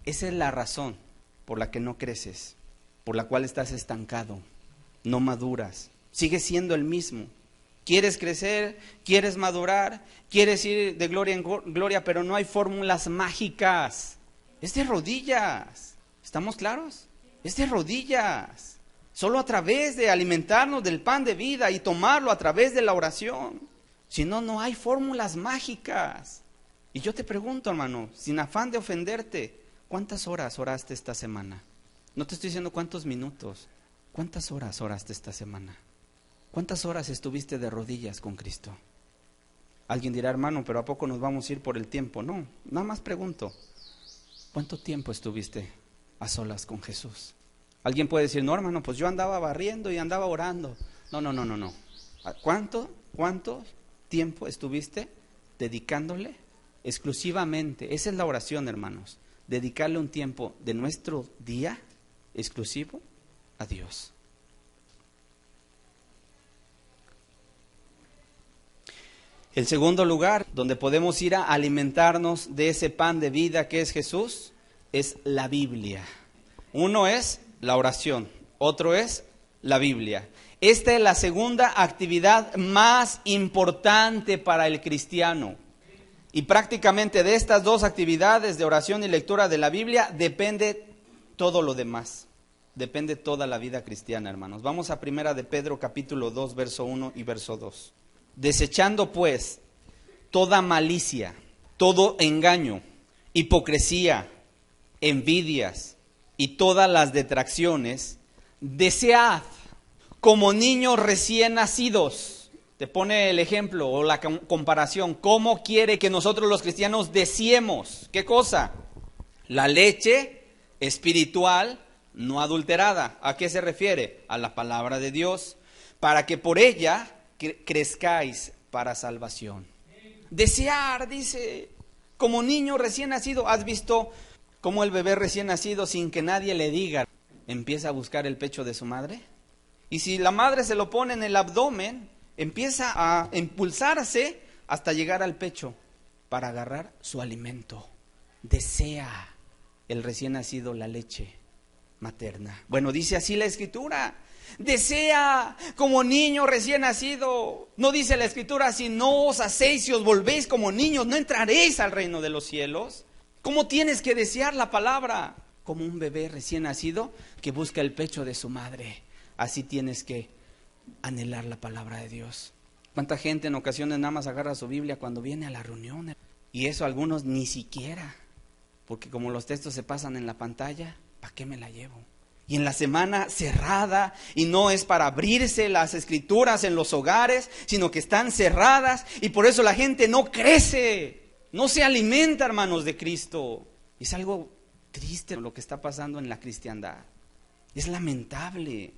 es la razón por la que no creces, por la cual estás estancado. No maduras, sigues siendo el mismo. Quieres crecer, quieres madurar, quieres ir de gloria en gloria, pero no hay fórmulas mágicas. Es de rodillas. ¿Estamos claros? Es de rodillas. Solo a través de alimentarnos del pan de vida y tomarlo a través de la oración. Si no, no hay fórmulas mágicas. Y yo te pregunto, hermano, sin afán de ofenderte, ¿cuántas horas oraste esta semana? No te estoy diciendo cuántos minutos. ¿Cuántas horas oraste esta semana? ¿Cuántas horas estuviste de rodillas con Cristo? Alguien dirá, hermano, pero ¿a poco nos vamos a ir por el tiempo? No, nada más pregunto, ¿cuánto tiempo estuviste a solas con Jesús? Alguien puede decir, no, hermano, pues yo andaba barriendo y andaba orando. No. ¿Cuánto tiempo estuviste dedicándole exclusivamente? Esa es la oración, hermanos. Dedicarle un tiempo de nuestro día exclusivo a Dios. El segundo lugar donde podemos ir a alimentarnos de ese pan de vida que es Jesús es la Biblia. Uno es la oración, otro es la Biblia. Esta es la segunda actividad más importante para el cristiano. Y prácticamente de estas dos actividades de oración y lectura de la Biblia depende todo lo demás. Depende toda la vida cristiana, hermanos. Vamos a 1 de Pedro capítulo 2, verso 1 y verso 2. Desechando pues toda malicia, todo engaño, hipocresía, envidias y todas las detracciones, desead como niños recién nacidos. Te pone el ejemplo o la comparación. ¿Cómo quiere que nosotros los cristianos deseemos? ¿Qué cosa? La leche espiritual no adulterada. ¿A qué se refiere? A la palabra de Dios. para que por ella crezcáis para salvación. Desear, dice, como niño recién nacido. ¿Has visto cómo el bebé recién nacido, sin que nadie le diga, empieza a buscar el pecho de su madre? Y si la madre se lo pone en el abdomen, empieza a impulsarse hasta llegar al pecho para agarrar su alimento. Desea el recién nacido la leche materna. Bueno, dice así la Escritura. Desea como niño recién nacido. No dice la Escritura, si no os hacéis y os volvéis como niños, no entraréis al reino de los cielos. ¿Cómo tienes que desear la palabra? Como un bebé recién nacido que busca el pecho de su madre. Así tienes que anhelar la palabra de Dios. ¿Cuánta gente en ocasiones nada más agarra su Biblia cuando viene a la reunión? Y eso algunos ni siquiera, porque como los textos se pasan en la pantalla, ¿para qué me la llevo? Y en la semana cerrada, y no es para abrirse las escrituras en los hogares, sino que están cerradas, y por eso la gente no crece, no se alimenta, hermanos, de Cristo. Es algo triste lo que está pasando en la cristiandad. Es lamentable.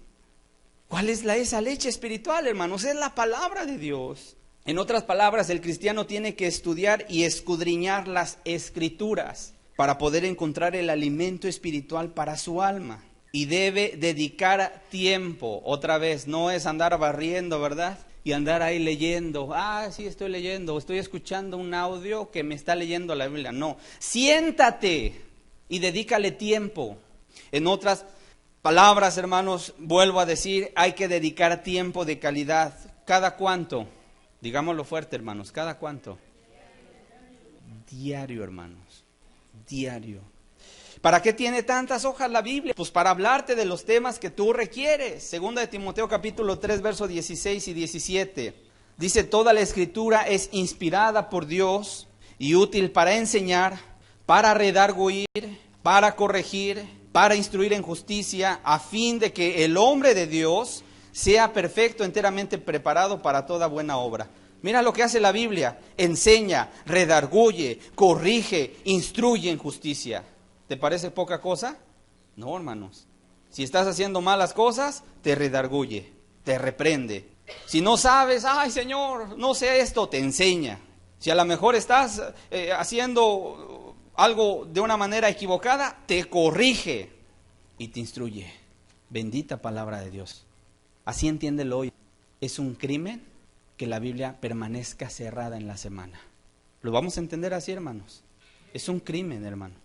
¿Cuál es esa leche espiritual, hermanos? Es la palabra de Dios. En otras palabras, el cristiano tiene que estudiar y escudriñar las escrituras para poder encontrar el alimento espiritual para su alma. Y debe dedicar tiempo. Otra vez, no es andar barriendo, ¿verdad? Y andar ahí leyendo. Sí, estoy leyendo. Estoy escuchando un audio que me está leyendo la Biblia. No, siéntate y dedícale tiempo. En otras palabras, hermanos, vuelvo a decir, hay que dedicar tiempo de calidad. ¿Cada cuánto? Digámoslo fuerte, hermanos. ¿Cada cuánto? Diario, hermanos. Diario. ¿Para qué tiene tantas hojas la Biblia? Pues para hablarte de los temas que tú requieres. Segunda de Timoteo capítulo 3, versos 16 y 17. Dice, toda la escritura es inspirada por Dios y útil para enseñar, para redarguir, para corregir, para instruir en justicia, a fin de que el hombre de Dios sea perfecto, enteramente preparado para toda buena obra. Mira lo que hace la Biblia. Enseña, redarguye, corrige, instruye en justicia. ¿Te parece poca cosa? No, hermanos. Si estás haciendo malas cosas, te redarguye, te reprende. Si no sabes, ay Señor, no sé esto, te enseña. Si a lo mejor estás haciendo algo de una manera equivocada, te corrige y te instruye. Bendita palabra de Dios. Así entiéndelo hoy. Es un crimen que la Biblia permanezca cerrada en la semana. Lo vamos a entender así, hermanos. Es un crimen, hermano,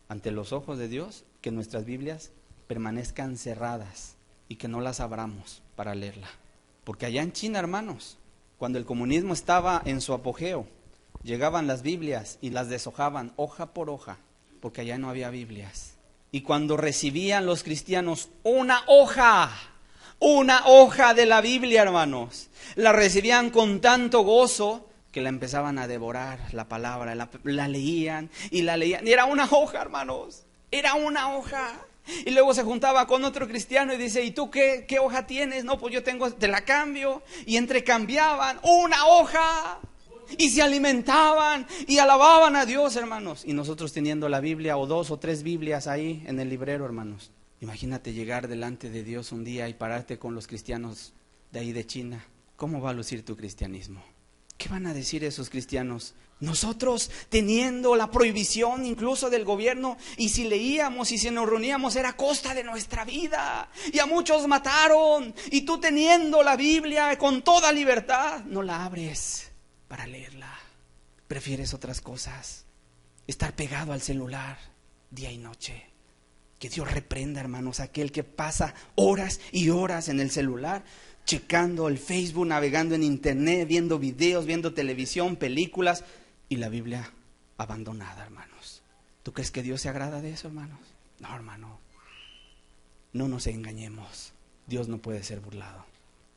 ante los ojos de Dios, que nuestras Biblias permanezcan cerradas y que no las abramos para leerla. Porque allá en China, hermanos, cuando el comunismo estaba en su apogeo, llegaban las Biblias y las deshojaban hoja por hoja, porque allá no había Biblias. Y cuando recibían los cristianos una hoja de la Biblia, hermanos, la recibían con tanto gozo que la empezaban a devorar, la palabra, la leían y la leían. Y era una hoja, hermanos, era una hoja. Y luego se juntaba con otro cristiano y dice, ¿y tú qué hoja tienes? No, pues yo tengo, te la cambio. Y entrecambiaban una hoja. Y se alimentaban y alababan a Dios, hermanos. Y nosotros teniendo la Biblia o 2 o 3 Biblias ahí en el librero, hermanos. Imagínate llegar delante de Dios un día y pararte con los cristianos de ahí de China. ¿Cómo va a lucir tu cristianismo? ¿Qué van a decir esos cristianos? Nosotros teniendo la prohibición incluso del gobierno, y si leíamos y si nos reuníamos era a costa de nuestra vida, y a muchos mataron, y tú teniendo la Biblia con toda libertad, no la abres para leerla, prefieres otras cosas, estar pegado al celular día y noche. Que Dios reprenda, hermanos, a aquel que pasa horas y horas en el celular, checando el Facebook, navegando en internet, viendo videos, viendo televisión, películas, y la Biblia abandonada, hermanos. ¿Tú crees que Dios se agrada de eso, hermanos? No, hermano. No nos engañemos. Dios no puede ser burlado.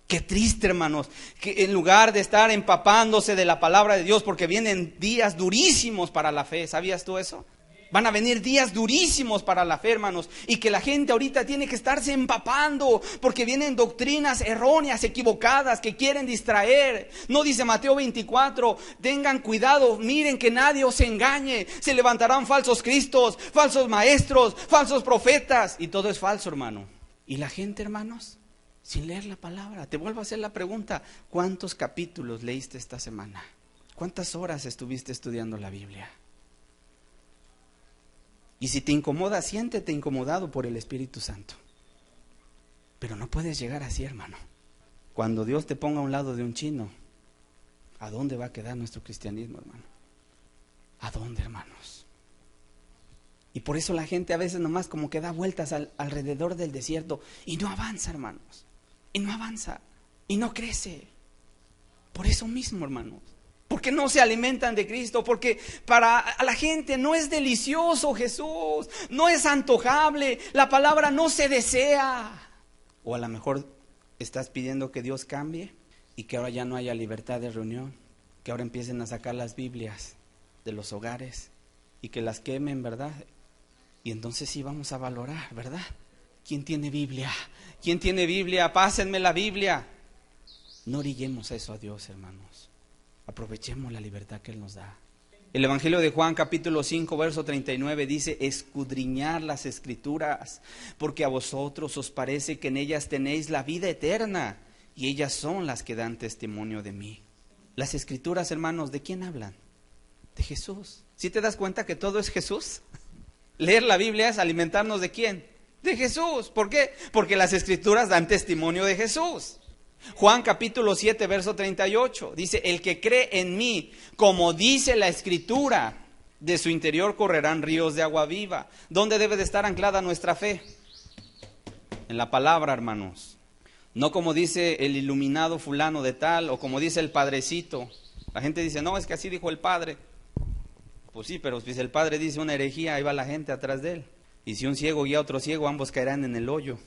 Qué triste, hermanos, que en lugar de estar empapándose de la palabra de Dios, porque vienen días durísimos para la fe. ¿Sabías tú eso? Van a venir días durísimos para la fe, hermanos, y que la gente ahorita tiene que estarse empapando, porque vienen doctrinas erróneas, equivocadas, que quieren distraer. No dice Mateo 24, tengan cuidado, miren que nadie os engañe, se levantarán falsos cristos, falsos maestros, falsos profetas, y todo es falso, hermano. Y la gente, hermanos, sin leer la palabra. Te vuelvo a hacer la pregunta, ¿cuántos capítulos leíste esta semana? ¿Cuántas horas estuviste estudiando la Biblia? Y si te incomoda, siéntete incomodado por el Espíritu Santo. Pero no puedes llegar así, hermano. Cuando Dios te ponga a un lado de un chino, ¿a dónde va a quedar nuestro cristianismo, hermano? ¿A dónde, hermanos? Y por eso la gente a veces nomás como que da vueltas alrededor del desierto y no avanza, hermanos. Y no avanza. Y no crece. Por eso mismo, hermanos. Porque no se alimentan de Cristo, porque para la gente no es delicioso Jesús, no es antojable, la palabra no se desea. O a lo mejor estás pidiendo que Dios cambie y que ahora ya no haya libertad de reunión, que ahora empiecen a sacar las Biblias de los hogares y que las quemen, ¿verdad? Y entonces sí vamos a valorar, ¿verdad? ¿Quién tiene Biblia? ¿Quién tiene Biblia? Pásenme la Biblia. No orillemos eso a Dios, hermanos. Aprovechemos la libertad que Él nos da. El Evangelio de Juan capítulo 5 verso 39 dice: escudriñar las Escrituras, porque a vosotros os parece que en ellas tenéis la vida eterna, y ellas son las que dan testimonio de mí. Las Escrituras, hermanos, ¿de quién hablan? De Jesús. ¿Sí te das cuenta que todo es Jesús? Leer la Biblia es alimentarnos ¿de quién? De Jesús. ¿Por qué? Porque las Escrituras dan testimonio de Jesús. Juan capítulo 7 verso 38 dice: el que cree en mí, como dice la Escritura, de su interior correrán ríos de agua viva. ¿Dónde debe de estar anclada nuestra fe? En la palabra, hermanos. No como dice el iluminado fulano de tal, o como dice el padrecito. La gente dice: no, es que así dijo el padre. Pues sí, pero si el padre dice una herejía, ahí va la gente atrás de él. Y si un ciego guía a otro ciego, ambos caerán en el hoyo.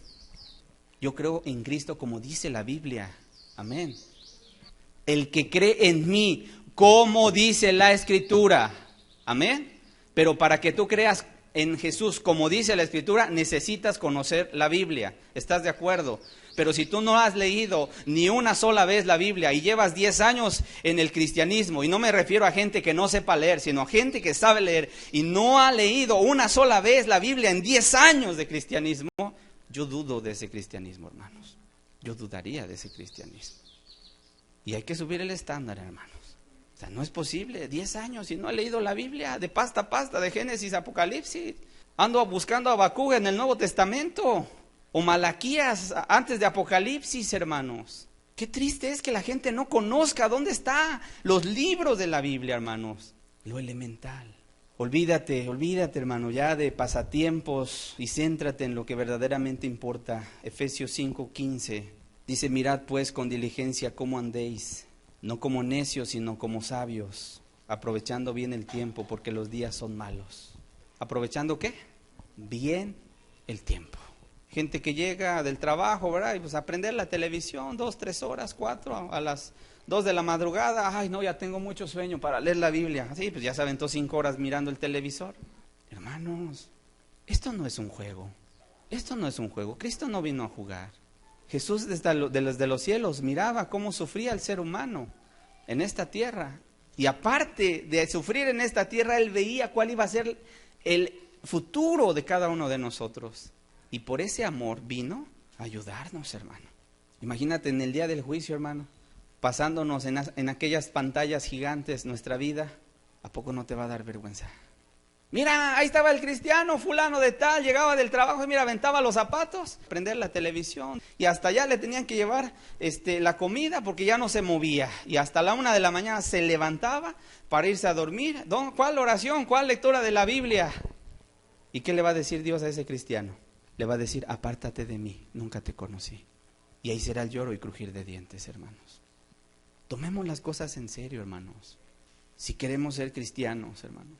Yo creo en Cristo como dice la Biblia. Amén. El que cree en mí, como dice la Escritura. Amén. Pero para que tú creas en Jesús como dice la Escritura, necesitas conocer la Biblia. ¿Estás de acuerdo? Pero si tú no has leído ni una sola vez la Biblia y llevas 10 años en el cristianismo, y no me refiero a gente que no sepa leer, sino a gente que sabe leer y no ha leído una sola vez la Biblia en 10 años de cristianismo, yo dudo de ese cristianismo, hermanos. Yo dudaría de ese cristianismo. Y hay que subir el estándar, hermanos. O sea, no es posible, 10 años y no he leído la Biblia de pasta a pasta, de Génesis a Apocalipsis. Ando buscando a Habacuc en el Nuevo Testamento, o Malaquías antes de Apocalipsis, hermanos. Qué triste es que la gente no conozca dónde están los libros de la Biblia, hermanos. Lo elemental. Olvídate, hermano, ya de pasatiempos y céntrate en lo que verdaderamente importa. Efesios 5:15 dice: mirad pues con diligencia cómo andéis, no como necios, sino como sabios, aprovechando bien el tiempo, porque los días son malos. ¿Aprovechando qué? Bien el tiempo. Gente que llega del trabajo, ¿verdad? Y pues a prender la televisión 2, 3 horas, 4, a las 2 de la madrugada, ay no, ya tengo mucho sueño para leer la Biblia. Sí, pues ya se aventó 5 horas mirando el televisor. Hermanos, esto no es un juego. Esto no es un juego. Cristo no vino a jugar. Jesús desde los cielos miraba cómo sufría el ser humano en esta tierra. Y aparte de sufrir en esta tierra, Él veía cuál iba a ser el futuro de cada uno de nosotros. Y por ese amor vino a ayudarnos, hermano. Imagínate en el día del juicio, hermano, pasándonos en aquellas pantallas gigantes nuestra vida. ¿A poco no te va a dar vergüenza? Mira, ahí estaba el cristiano fulano de tal, llegaba del trabajo y mira, aventaba los zapatos, prender la televisión, y hasta allá le tenían que llevar la comida porque ya no se movía, y hasta la 1 de la mañana se levantaba para irse a dormir. ¿Cuál oración? ¿Cuál lectura de la Biblia? ¿Y qué le va a decir Dios a ese cristiano? Le va a decir: apártate de mí, nunca te conocí. Y ahí será el lloro y crujir de dientes, hermanos. Tomemos las cosas en serio, hermanos. Si queremos ser cristianos, hermanos.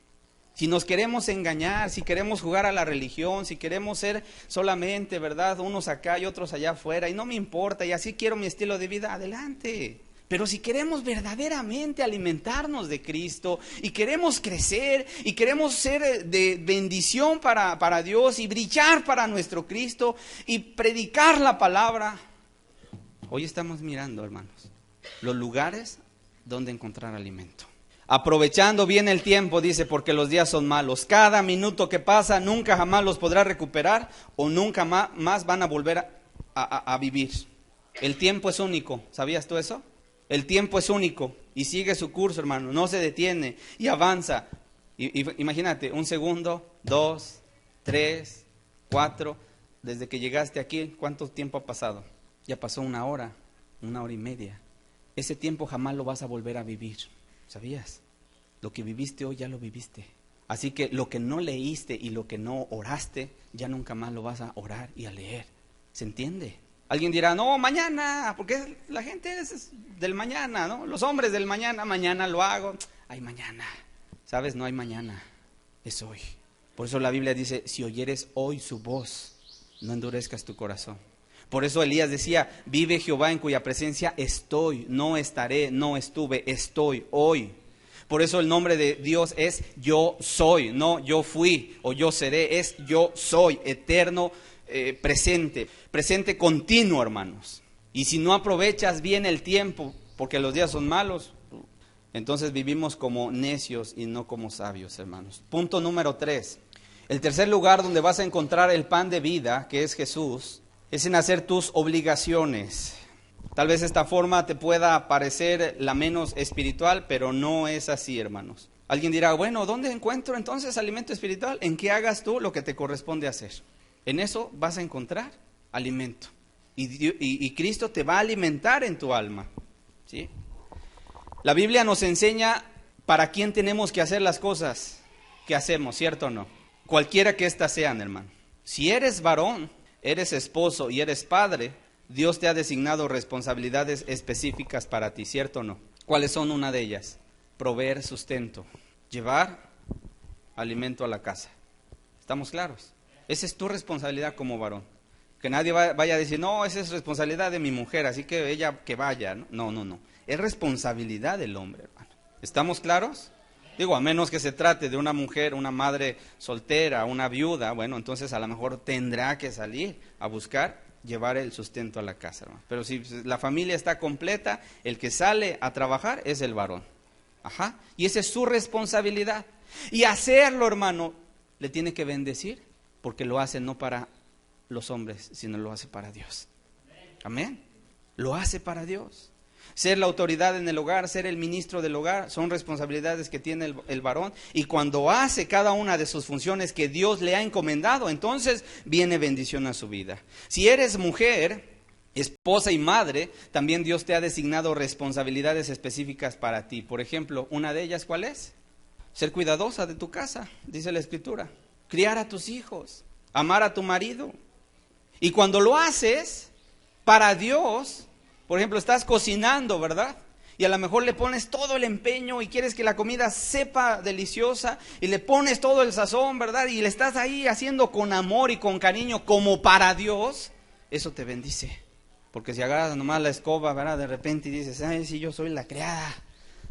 Si nos queremos engañar, si queremos jugar a la religión, si queremos ser solamente, ¿verdad?, unos acá y otros allá afuera, y no me importa, y así quiero mi estilo de vida, adelante. Pero si queremos verdaderamente alimentarnos de Cristo, y queremos crecer, y queremos ser de bendición para Dios, y brillar para nuestro Cristo, y predicar la palabra, hoy estamos mirando, hermanos, los lugares donde encontrar alimento. Aprovechando bien el tiempo, dice, porque los días son malos. Cada minuto que pasa nunca jamás los podrá recuperar, o nunca más van a volver a vivir. El tiempo es único, ¿sabías tú eso? El tiempo es único y sigue su curso, hermano, no se detiene y avanza. Imagínate, 1 segundo, 2, 3, 4, desde que llegaste aquí, ¿cuánto tiempo ha pasado? Ya pasó 1 hora, 1 hora y media. Ese tiempo jamás lo vas a volver a vivir, ¿sabías? Lo que viviste hoy ya lo viviste. Así que lo que no leíste y lo que no oraste, ya nunca más lo vas a orar y a leer. ¿Se entiende? Alguien dirá, no, mañana, porque la gente es del mañana, ¿no? Los hombres del mañana, mañana lo hago. Ay, mañana. ¿Sabes? No hay mañana, es hoy. Por eso la Biblia dice, si oyeres hoy su voz, no endurezcas tu corazón. Por eso Elías decía, vive Jehová en cuya presencia estoy, no estaré, no estuve, estoy hoy. Por eso el nombre de Dios es yo soy, no yo fui o yo seré, es yo soy, eterno, presente continuo, hermanos. Y si no aprovechas bien el tiempo, porque los días son malos, entonces vivimos como necios y no como sabios, hermanos. Punto número 3. El tercer lugar donde vas a encontrar el pan de vida, que es Jesús, es en hacer tus obligaciones. Tal vez esta forma te pueda parecer la menos espiritual, pero no es así, hermanos. Alguien dirá, bueno, ¿dónde encuentro entonces alimento espiritual? En que hagas tú lo que te corresponde hacer. En eso vas a encontrar alimento. Y Cristo te va a alimentar en tu alma, ¿sí? La Biblia nos enseña para quién tenemos que hacer las cosas que hacemos, ¿cierto o no? Cualquiera que éstas sean, hermano. Si eres varón, eres esposo y eres padre, Dios te ha designado responsabilidades específicas para ti, ¿cierto o no? ¿Cuáles son una de ellas? Proveer sustento, llevar alimento a la casa. ¿Estamos claros? Esa es tu responsabilidad como varón. Que nadie vaya a decir, no, esa es responsabilidad de mi mujer, así que ella que vaya. No, no, no. Es responsabilidad del hombre, hermano. ¿Estamos claros? Digo, a menos que se trate de una mujer, una madre soltera, una viuda, bueno, entonces a lo mejor tendrá que salir a buscar, llevar el sustento a la casa, hermano. Pero si la familia está completa, el que sale a trabajar es el varón. Ajá. Y esa es su responsabilidad. Y hacerlo, hermano, le tiene que bendecir, porque lo hace no para los hombres, sino lo hace para Dios. Amén. Lo hace para Dios. Ser la autoridad en el hogar, ser el ministro del hogar, son responsabilidades que tiene el varón. Y cuando hace cada una de sus funciones que Dios le ha encomendado, entonces viene bendición a su vida. Si eres mujer, esposa y madre, también Dios te ha designado responsabilidades específicas para ti. Por ejemplo, una de ellas, ¿cuál es? Ser cuidadosa de tu casa, dice la Escritura. Criar a tus hijos, amar a tu marido. Y cuando lo haces para Dios, por ejemplo, estás cocinando, ¿verdad? Y a lo mejor le pones todo el empeño y quieres que la comida sepa deliciosa y le pones todo el sazón, ¿verdad? Y le estás ahí haciendo con amor y con cariño como para Dios, eso te bendice. Porque si agarras nomás la escoba, ¿verdad? De repente y dices, ay, sí, yo soy la criada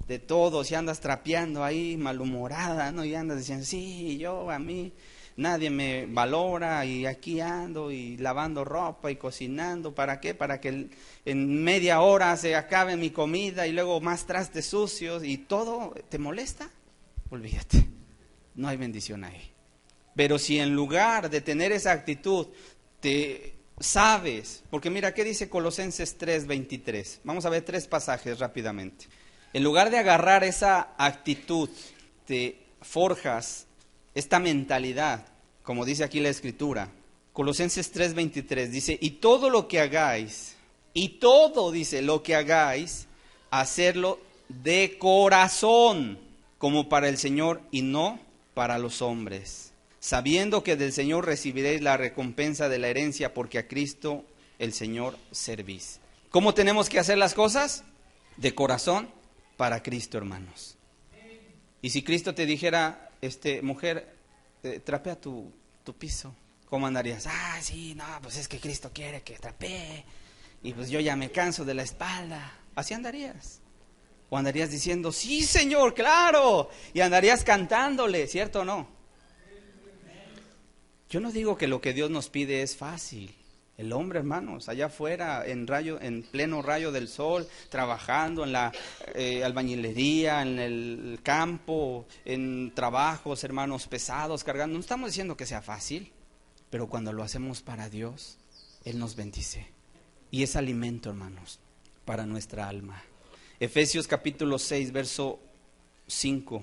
de todos, y andas trapeando ahí malhumorada, ¿no? Y andas diciendo, sí, yo a mí nadie me valora y aquí ando y lavando ropa y cocinando. ¿Para qué? Para que en media hora se acabe mi comida y luego más trastes sucios y todo te molesta. Olvídate, no hay bendición ahí. Pero si en lugar de tener esa actitud te sabes, porque mira, ¿qué dice Colosenses 3:23? Vamos a ver 3 pasajes rápidamente. En lugar de agarrar esa actitud, te forjas esta mentalidad, como dice aquí la Escritura. Colosenses 3:23 dice, y todo lo que hagáis, y todo, dice, lo que hagáis, hacerlo de corazón, como para el Señor y no para los hombres, sabiendo que del Señor recibiréis la recompensa de la herencia, porque a Cristo el Señor servís. ¿Cómo tenemos que hacer las cosas? De corazón para Cristo, hermanos. Y si Cristo te dijera, mujer, trapea tu piso, ¿cómo andarías? Ah, sí, no, pues es que Cristo quiere que trapee, y pues yo ya me canso de la espalda. Así andarías. O andarías diciendo, sí, Señor, claro, y andarías cantándole, ¿cierto o no? Yo no digo que lo que Dios nos pide es fácil. El hombre, hermanos, allá afuera, en pleno rayo del sol, trabajando en la albañilería, en el campo, en trabajos, hermanos, pesados, cargando. No estamos diciendo que sea fácil, pero cuando lo hacemos para Dios, Él nos bendice. y es alimento, hermanos, para nuestra alma. Efesios capítulo 6, verso 5,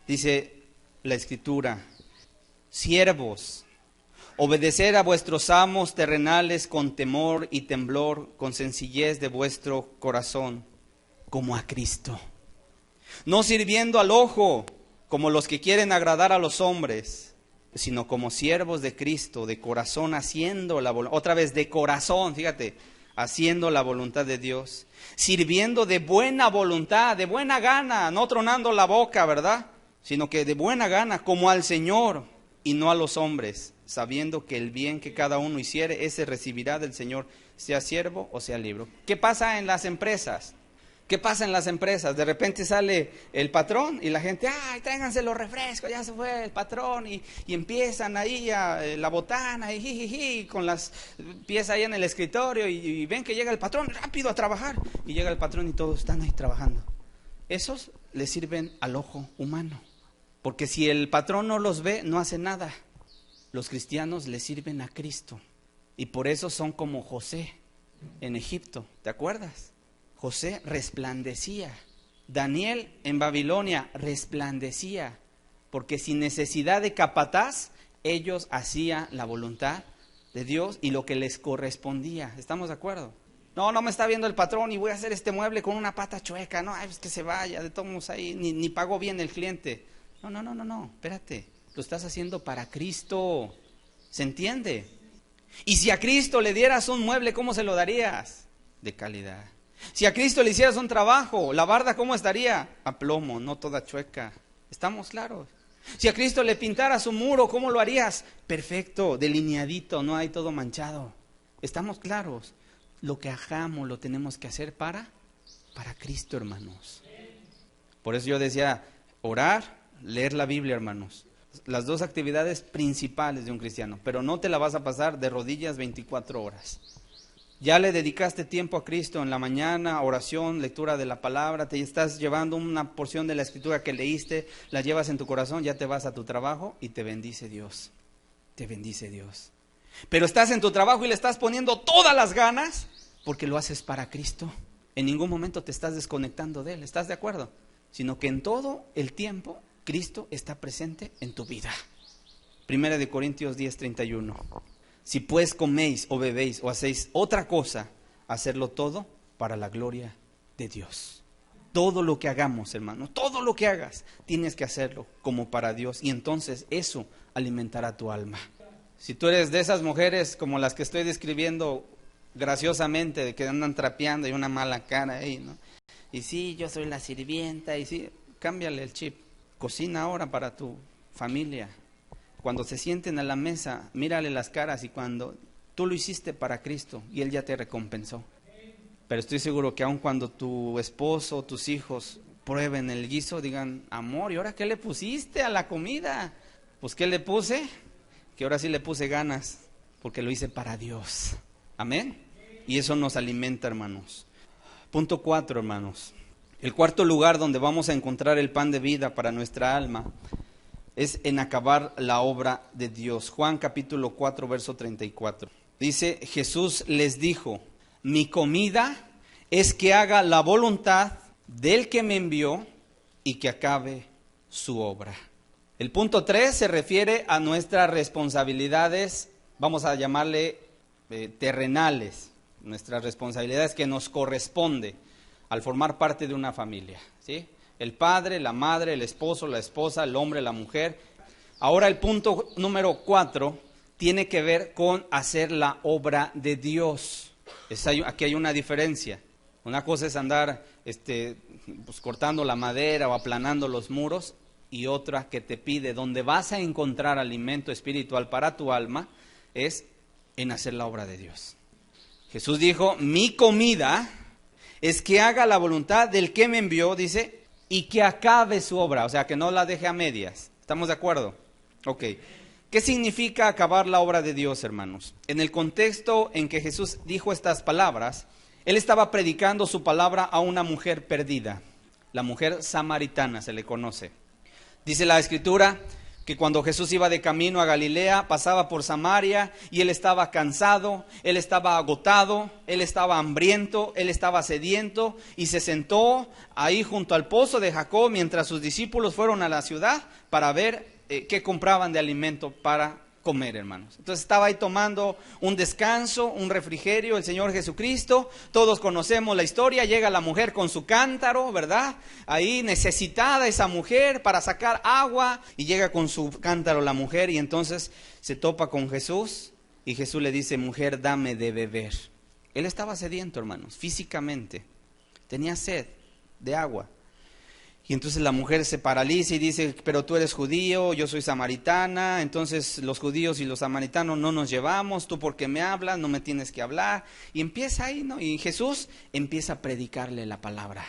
dice la Escritura: siervos, obedecer a vuestros amos terrenales con temor y temblor, con sencillez de vuestro corazón, como a Cristo, no sirviendo al ojo como los que quieren agradar a los hombres, sino como siervos de Cristo, de corazón, haciendo la voluntad, otra vez de corazón, fíjate, haciendo la voluntad de Dios, sirviendo de buena voluntad, de buena gana, no tronando la boca, ¿verdad? Sino que de buena gana, como al Señor y no a los hombres, sabiendo que el bien que cada uno hiciere, ese recibirá del Señor, sea siervo o sea libre. ¿Qué pasa en las empresas? ¿Qué pasa en las empresas? De repente sale el patrón y la gente, ¡ay, tráiganse los refrescos! Ya se fue el patrón y empiezan ahí a la botana y jijiji, con las pies ahí en el escritorio y ven que llega el patrón, rápido a trabajar. Y llega el patrón y todos están ahí trabajando. Esos le sirven al ojo humano, porque si el patrón no los ve, no hace nada. Los cristianos le sirven a Cristo y por eso son como José en Egipto, ¿te acuerdas? José resplandecía, Daniel en Babilonia resplandecía, porque sin necesidad de capataz, ellos hacían la voluntad de Dios y lo que les correspondía. ¿Estamos de acuerdo? No me está viendo el patrón y voy a hacer este mueble con una pata chueca, no, pues que se vaya, de todos modos ahí, ni pagó bien el cliente. No, espérate, lo estás haciendo para Cristo, ¿se entiende? Y si a Cristo le dieras un mueble, ¿cómo se lo darías? De calidad. Si a Cristo le hicieras un trabajo, la barda, ¿cómo estaría? A plomo, no toda chueca. ¿Estamos claros? Si a Cristo le pintaras un muro, ¿cómo lo harías? Perfecto, delineadito, no hay todo manchado. ¿Estamos claros? Lo que hagamos lo tenemos que hacer para Cristo, hermanos. Por eso yo decía, orar, leer la Biblia, hermanos. Las dos actividades principales de un cristiano, pero no te la vas a pasar de rodillas 24 horas. Ya le dedicaste tiempo a Cristo en la mañana, oración, lectura de la palabra, te estás llevando una porción de la Escritura que leíste, la llevas en tu corazón, ya te vas a tu trabajo y te bendice Dios. Te bendice Dios. Pero estás en tu trabajo y le estás poniendo todas las ganas porque lo haces para Cristo. En ningún momento te estás desconectando de Él, ¿estás de acuerdo? Sino que en todo el tiempo Cristo está presente en tu vida. 1 Corintios 10:31. Si pues coméis o bebéis o hacéis otra cosa, hacerlo todo para la gloria de Dios. Todo lo que hagamos, hermano, todo lo que hagas, tienes que hacerlo como para Dios. Y entonces eso alimentará tu alma. Si tú eres de esas mujeres como las que estoy describiendo graciosamente, de que andan trapeando y una mala cara ahí, ¿no? Y sí, yo soy la sirvienta, y sí, cámbiale el chip. Cocina ahora para tu familia. Cuando se sienten a la mesa, mírale las caras y cuando tú lo hiciste para Cristo y Él ya te recompensó. Pero estoy seguro que aun cuando tu esposo o tus hijos prueben el guiso, digan, amor, ¿y ahora qué le pusiste a la comida? Pues ¿qué le puse? Que ahora sí le puse ganas, porque lo hice para Dios. Amén. Y eso nos alimenta, hermanos. Punto 4, hermanos. El cuarto lugar donde vamos a encontrar el pan de vida para nuestra alma es en acabar la obra de Dios. Juan capítulo 4, verso 34. Dice, Jesús les dijo, mi comida es que haga la voluntad del que me envió y que acabe su obra. El punto 3 se refiere a nuestras responsabilidades, vamos a llamarle terrenales, nuestras responsabilidades que nos corresponde al formar parte de una familia, ¿sí? El padre, la madre, el esposo, la esposa, el hombre, la mujer. Ahora el punto número 4 tiene que ver con hacer la obra de Dios. Aquí hay una diferencia. Una cosa es andar pues, cortando la madera o aplanando los muros, y otra que te pide, donde vas a encontrar alimento espiritual para tu alma, es en hacer la obra de Dios. Jesús dijo, mi comida es que haga la voluntad del que me envió, dice, y que acabe su obra, o sea, que no la deje a medias. ¿Estamos de acuerdo? Ok. ¿Qué significa acabar la obra de Dios, hermanos? En el contexto en que Jesús dijo estas palabras, Él estaba predicando su palabra a una mujer perdida. La mujer samaritana se le conoce. Dice la Escritura, que cuando Jesús iba de camino a Galilea, pasaba por Samaria y él estaba cansado, él estaba agotado, él estaba hambriento, él estaba sediento y se sentó ahí junto al pozo de Jacob mientras sus discípulos fueron a la ciudad para ver qué compraban de alimento para comer, hermanos. Entonces estaba ahí tomando un descanso, un refrigerio, el Señor Jesucristo. Todos conocemos la historia. Llega la mujer con su cántaro, ¿verdad? Ahí necesitada esa mujer para sacar agua, y llega con su cántaro la mujer, y entonces se topa con Jesús, y Jesús le dice: mujer, dame de beber. Él estaba sediento, hermanos, físicamente. Tenía sed de agua. Y entonces la mujer se paraliza y dice: pero tú eres judío, yo soy samaritana, entonces los judíos y los samaritanos no nos llevamos, tú por qué me hablas, no me tienes que hablar. Y empieza ahí, ¿no? Y Jesús empieza a predicarle la palabra.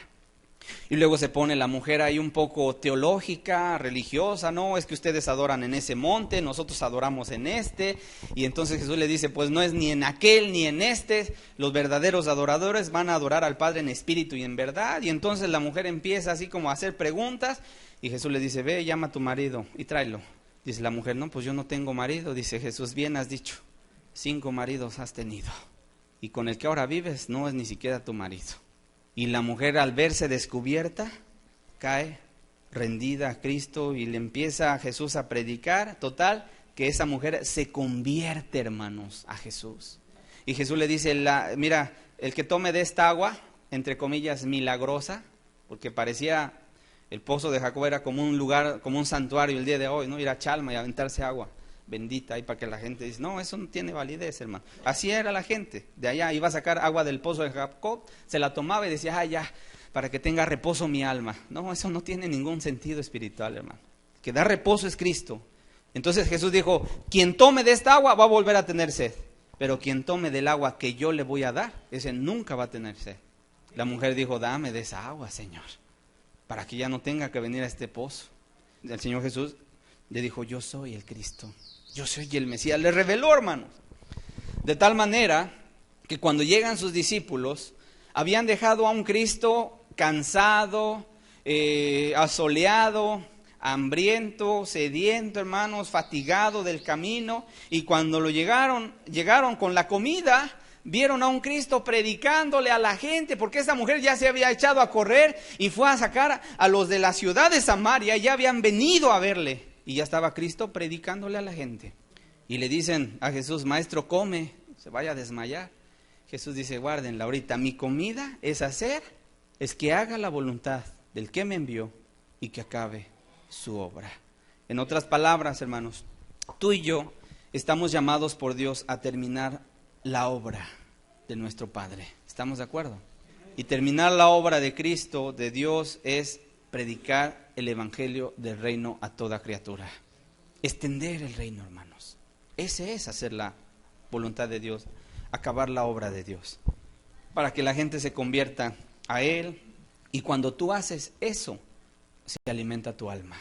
Y luego se pone la mujer ahí un poco teológica, religiosa: no, es que ustedes adoran en ese monte, nosotros adoramos en este. Y entonces Jesús le dice: pues no es ni en aquel ni en este, los verdaderos adoradores van a adorar al Padre en espíritu y en verdad. Y entonces la mujer empieza así como a hacer preguntas, y Jesús le dice: ve, llama a tu marido y tráelo. Dice la mujer: no, pues yo no tengo marido. Dice Jesús: bien has dicho, 5 maridos has tenido, y con el que ahora vives no es ni siquiera tu marido. Y la mujer, al verse descubierta, cae rendida a Cristo y le empieza a Jesús a predicar. Total, que esa mujer se convierte, hermanos, a Jesús. Y Jesús le dice: mira, el que tome de esta agua, entre comillas, milagrosa, porque parecía, el pozo de Jacob era como un lugar, como un santuario el día de hoy, ¿no? Ir a Chalma y aventarse agua bendita ahí para que la gente dice: no, eso no tiene validez, hermano. Así era la gente de allá. Iba a sacar agua del pozo de Jacob, se la tomaba y decía: ya, para que tenga reposo mi alma. No, eso no tiene ningún sentido espiritual, hermano. Que da reposo es Cristo. Entonces Jesús dijo: quien tome de esta agua va a volver a tener sed, pero quien tome del agua que yo le voy a dar, ese nunca va a tener sed. La mujer dijo: dame de esa agua, Señor, para que ya no tenga que venir a este pozo. El Señor Jesús le dijo: yo soy el Cristo, yo soy el Mesías. Le reveló, hermanos. De tal manera que cuando llegan sus discípulos, habían dejado a un Cristo cansado, asoleado, hambriento, sediento, hermanos, fatigado del camino. Y cuando llegaron con la comida, vieron a un Cristo predicándole a la gente, porque esa mujer ya se había echado a correr y fue a sacar a los de la ciudad de Samaria, ya habían venido a verle. Y ya estaba Cristo predicándole a la gente. Y le dicen a Jesús: maestro, come, se vaya a desmayar. Jesús dice: guárdenla ahorita, mi comida es que haga la voluntad del que me envió y que acabe su obra. En otras palabras, hermanos, tú y yo estamos llamados por Dios a terminar la obra de nuestro Padre. ¿Estamos de acuerdo? Y terminar la obra de Cristo, de Dios, es predicar el evangelio del reino a toda criatura. Extender el reino, hermanos. Ese es hacer la voluntad de Dios, acabar la obra de Dios, para que la gente se convierta a Él. Y cuando tú haces eso, se alimenta tu alma.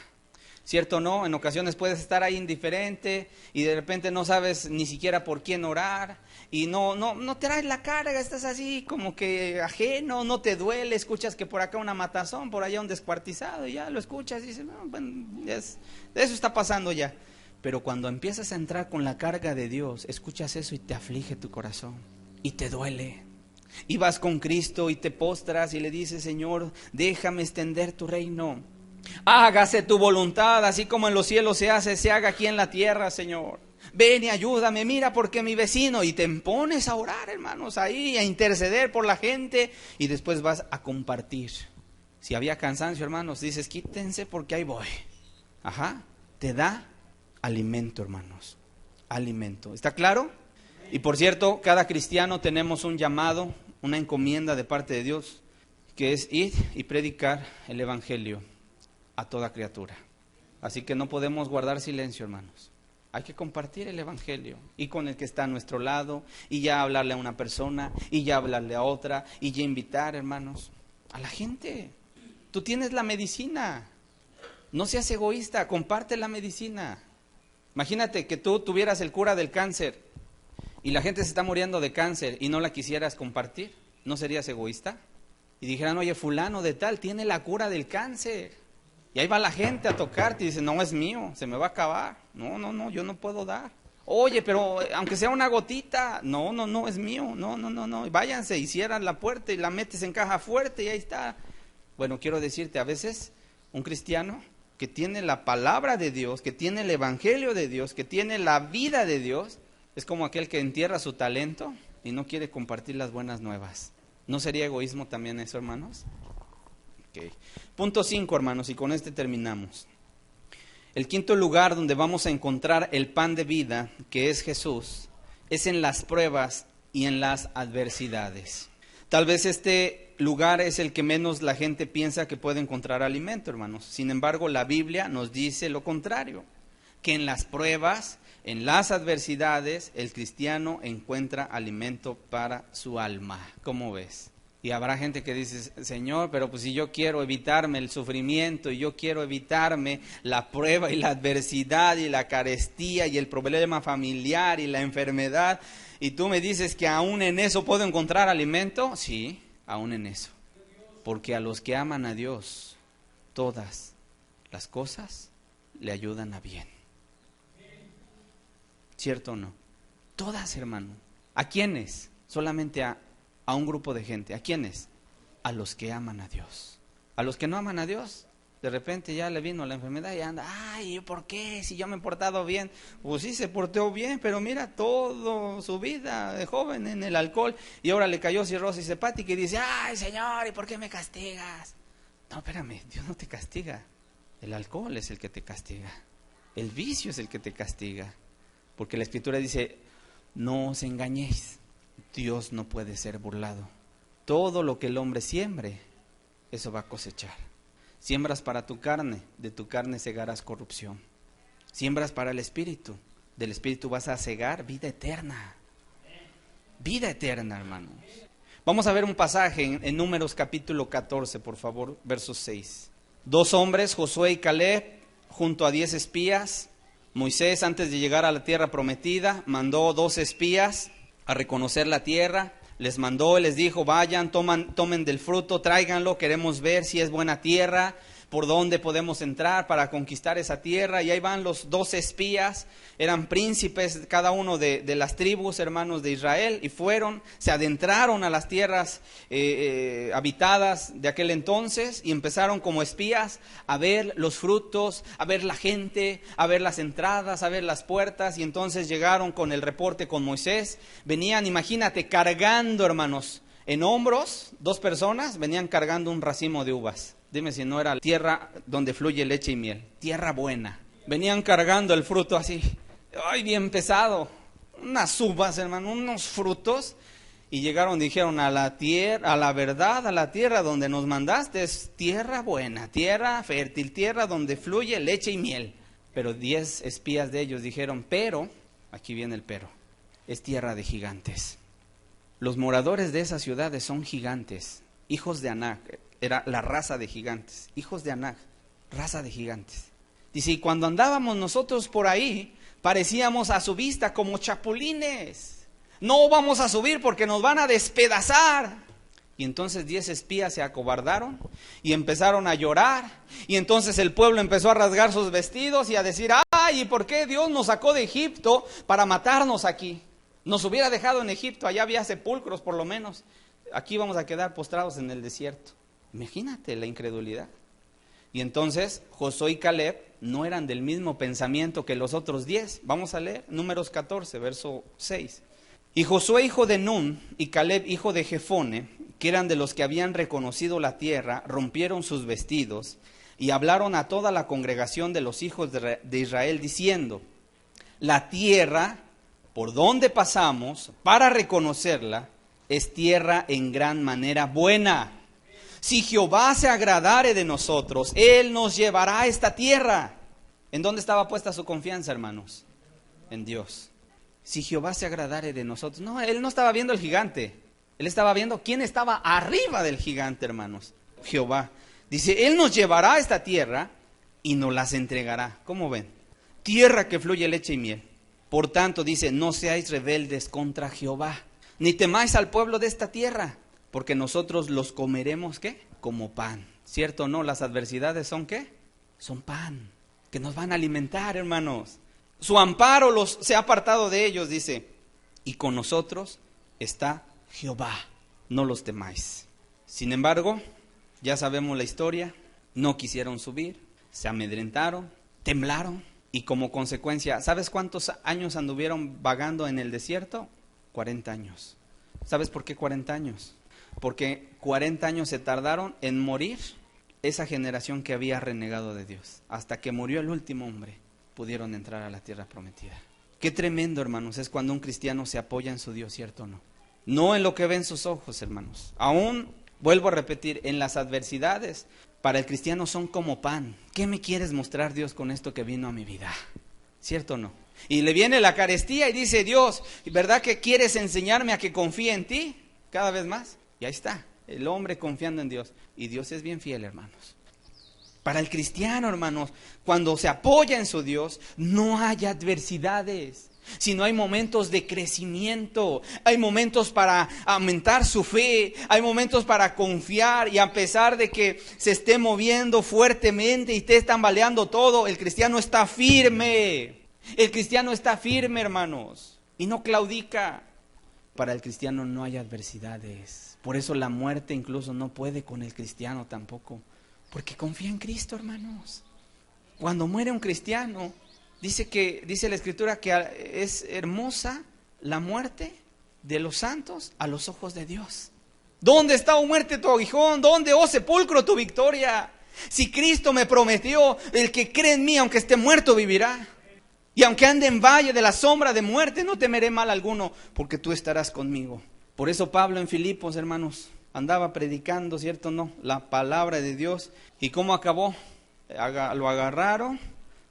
¿Cierto o no? En ocasiones puedes estar ahí indiferente y de repente no sabes ni siquiera por quién orar y no traes la carga, estás así como que ajeno, no te duele, escuchas que por acá una matazón, por allá un descuartizado y ya lo escuchas y dices: no, bueno, eso está pasando ya. Pero cuando empiezas a entrar con la carga de Dios, escuchas eso y te aflige tu corazón y te duele. Y vas con Cristo y te postras y le dices: Señor, déjame extender tu reino. Hágase tu voluntad, así como en los cielos se hace, se haga aquí en la tierra, Señor. Ven y ayúdame, mira porque mi vecino. Y te pones a orar, hermanos, ahí a interceder por la gente. Y después vas a compartir. Si había cansancio, hermanos, dices: quítense porque ahí voy. Te da alimento, hermanos. Alimento. ¿Está claro? Y por cierto, cada cristiano tenemos un llamado, una encomienda de parte de Dios, que es ir y predicar el evangelio a toda criatura. Así que no podemos guardar silencio, hermanos. Hay que compartir el evangelio, y con el que está a nuestro lado, y ya hablarle a una persona, y ya hablarle a otra, y ya invitar, hermanos, a la gente. Tú tienes la medicina, no seas egoísta, comparte la medicina. Imagínate que tú tuvieras el cura del cáncer y la gente se está muriendo de cáncer y no la quisieras compartir. ¿No serías egoísta? Y dijeran: oye, fulano de tal tiene la cura del cáncer. Y ahí va la gente a tocarte y dice, no, es mío, se me va a acabar. No, yo no puedo dar. Oye, pero aunque sea una gotita, no, es mío, no. Y váyanse y cierran la puerta y la metes en caja fuerte y ahí está. Bueno, quiero decirte, a veces un cristiano que tiene la palabra de Dios, que tiene el evangelio de Dios, que tiene la vida de Dios, es como aquel que entierra su talento y no quiere compartir las buenas nuevas. ¿No sería egoísmo también eso, hermanos? Okay. Punto 5, hermanos, y con este terminamos. El quinto lugar donde vamos a encontrar el pan de vida, que es Jesús, es en las pruebas y en las adversidades. Tal vez este lugar es el que menos la gente piensa que puede encontrar alimento, hermanos. Sin embargo, la Biblia nos dice lo contrario, que en las pruebas, en las adversidades, el cristiano encuentra alimento para su alma. ¿Cómo ves? Y habrá gente que dice, Señor, pero pues si yo quiero evitarme el sufrimiento y yo quiero evitarme la prueba y la adversidad y la carestía y el problema familiar y la enfermedad, y tú me dices que aún en eso puedo encontrar alimento, sí, aún en eso. Porque a los que aman a Dios, todas las cosas le ayudan a bien. ¿Cierto o no? Todas, hermano. ¿A quiénes? Solamente a un grupo de gente. ¿A quiénes? A los que aman a Dios. A los que no aman a Dios, de repente ya le vino la enfermedad y anda, ay, ¿por qué? Si yo me he portado bien. Pues sí, se portó bien, pero mira, toda su vida de joven en el alcohol, y ahora le cayó cirrosis hepática y dice, ay, Señor, ¿y por qué me castigas? No, espérame, Dios no te castiga. El alcohol es el que te castiga. El vicio es el que te castiga. Porque la Escritura dice, no os engañéis. Dios no puede ser burlado. Todo lo que el hombre siembre, eso va a cosechar. Siembras para tu carne, de tu carne segarás corrupción. Siembras para el Espíritu, del Espíritu vas a segar vida eterna. Vida eterna, hermanos. Vamos a ver un pasaje en Números capítulo 14, por favor, versos 6. 2 hombres, Josué y Caleb, junto a 10 espías. Moisés, antes de llegar a la tierra prometida, mandó 2 espías a reconocer la tierra, les mandó, les dijo, vayan, tomen del fruto, tráiganlo, queremos ver si es buena tierra, por dónde podemos entrar para conquistar esa tierra. Y ahí van los 12 espías, eran príncipes cada uno de las tribus, hermanos de Israel, y se adentraron a las tierras habitadas de aquel entonces, y empezaron como espías a ver los frutos, a ver la gente, a ver las entradas, a ver las puertas. Y entonces llegaron con el reporte con Moisés, venían, imagínate, cargando, hermanos, en hombros, 2 personas, venían cargando un racimo de uvas. Dime si no era tierra donde fluye leche y miel, tierra buena. Venían cargando el fruto así, ay, bien pesado, unas uvas, hermano, unos frutos. Y llegaron, dijeron, a la tierra, a la verdad, a la tierra donde nos mandaste, es tierra buena, tierra fértil, tierra donde fluye leche y miel. Pero 10 espías de ellos dijeron, pero, aquí viene el pero, es tierra de gigantes. Los moradores de esas ciudades son gigantes, hijos de Anac. Era la raza de gigantes, hijos de Anac, raza de gigantes. Dice, y cuando andábamos nosotros por ahí, parecíamos a su vista como chapulines. No vamos a subir porque nos van a despedazar. Y entonces 10 espías se acobardaron y empezaron a llorar. Y entonces el pueblo empezó a rasgar sus vestidos y a decir, ay, ¿y por qué Dios nos sacó de Egipto para matarnos aquí? Nos hubiera dejado en Egipto, allá había sepulcros por lo menos. Aquí vamos a quedar postrados en el desierto. Imagínate la incredulidad. Y entonces Josué y Caleb no eran del mismo pensamiento que los otros 10. Vamos a leer Números 14, verso 6. Y Josué, hijo de Nun, y Caleb, hijo de Jefone, que eran de los que habían reconocido la tierra, rompieron sus vestidos y hablaron a toda la congregación de los hijos de Israel, diciendo, la tierra por donde pasamos para reconocerla es tierra en gran manera buena. Si Jehová se agradare de nosotros, Él nos llevará a esta tierra. ¿En dónde estaba puesta su confianza, hermanos? En Dios. Si Jehová se agradare de nosotros. No, Él no estaba viendo el gigante. Él estaba viendo quién estaba arriba del gigante, hermanos. Jehová. Dice, Él nos llevará a esta tierra y nos las entregará. ¿Cómo ven? Tierra que fluye leche y miel. Por tanto, dice, no seáis rebeldes contra Jehová, ni temáis al pueblo de esta tierra, porque nosotros los comeremos, ¿qué? Como pan. ¿Cierto o no? Las adversidades son, ¿qué? son pan, que nos van a alimentar, hermanos. Su amparo se ha apartado de ellos, dice, y con nosotros está Jehová, no los temáis. Sin embargo, ya sabemos la historia, no quisieron subir, se amedrentaron, temblaron, y como consecuencia, ¿sabes cuántos años anduvieron vagando en el desierto? 40 años. ¿Sabes por qué 40 años? Porque 40 años se tardaron en morir esa generación que había renegado de Dios. Hasta que murió el último hombre, pudieron entrar a la tierra prometida. Qué tremendo, hermanos, es cuando un cristiano se apoya en su Dios, ¿cierto o no? No en lo que ven sus ojos, hermanos. Aún, vuelvo a repetir, en las adversidades, para el cristiano son como pan. ¿Qué me quieres mostrar, Dios, con esto que vino a mi vida? ¿Cierto o no? Y le viene la carestía y dice, Dios, ¿verdad que quieres enseñarme a que confíe en ti cada vez más? Y ahí está, el hombre confiando en Dios. Y Dios es bien fiel, hermanos. Para el cristiano, hermanos, cuando se apoya en su Dios, no hay adversidades, sino hay momentos de crecimiento, hay momentos para aumentar su fe, hay momentos para confiar, y a pesar de que se esté moviendo fuertemente y esté tambaleando todo, el cristiano está firme. El cristiano está firme, hermanos, y no claudica. Para el cristiano no hay adversidades. Por eso la muerte incluso no puede con el cristiano tampoco, porque confía en Cristo, hermanos. Cuando muere un cristiano, dice la Escritura que es hermosa la muerte de los santos a los ojos de Dios. ¿Dónde está, oh muerte, tu aguijón? ¿Dónde, oh sepulcro, tu victoria? Si Cristo me prometió, el que cree en mí, aunque esté muerto, vivirá. Y aunque ande en valle de la sombra de muerte, no temeré mal alguno, porque tú estarás conmigo. Por eso Pablo en Filipos, hermanos, andaba predicando, ¿cierto o no?, la palabra de Dios. ¿Y cómo acabó? Lo agarraron,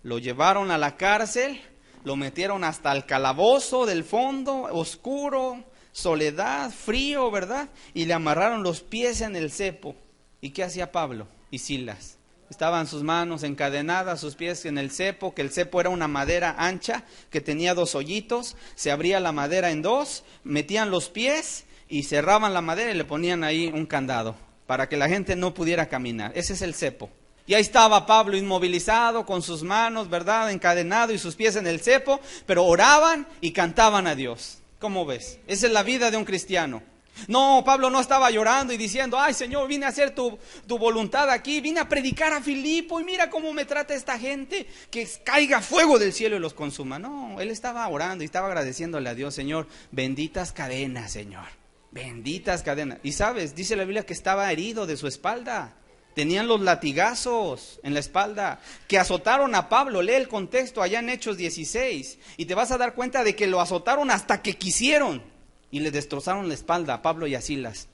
lo llevaron a la cárcel, lo metieron hasta el calabozo del fondo, oscuro, soledad, frío, ¿verdad? Y le amarraron los pies en el cepo. ¿Y qué hacía Pablo y Silas? Estaban sus manos encadenadas, sus pies en el cepo, que el cepo era una madera ancha, que tenía 2 hoyitos, se abría la madera en 2, metían los pies y cerraban la madera y le ponían ahí un candado, para que la gente no pudiera caminar. Ese es el cepo. Y ahí estaba Pablo inmovilizado, con sus manos, ¿verdad?, encadenado y sus pies en el cepo, pero oraban y cantaban a Dios. ¿Cómo ves? Esa es la vida de un cristiano. No, Pablo no estaba llorando y diciendo, ay Señor, vine a hacer tu voluntad aquí, vine a predicar a Filipo y mira cómo me trata esta gente, que caiga fuego del cielo y los consuma. No, él estaba orando y estaba agradeciéndole a Dios, Señor, benditas cadenas, Señor, benditas cadenas. Y sabes, dice la Biblia que estaba herido de su espalda, tenían los latigazos en la espalda, que azotaron a Pablo. Lee el contexto allá en Hechos 16 y te vas a dar cuenta de que lo azotaron hasta que quisieron. Y le destrozaron la espalda a Pablo y a Silas.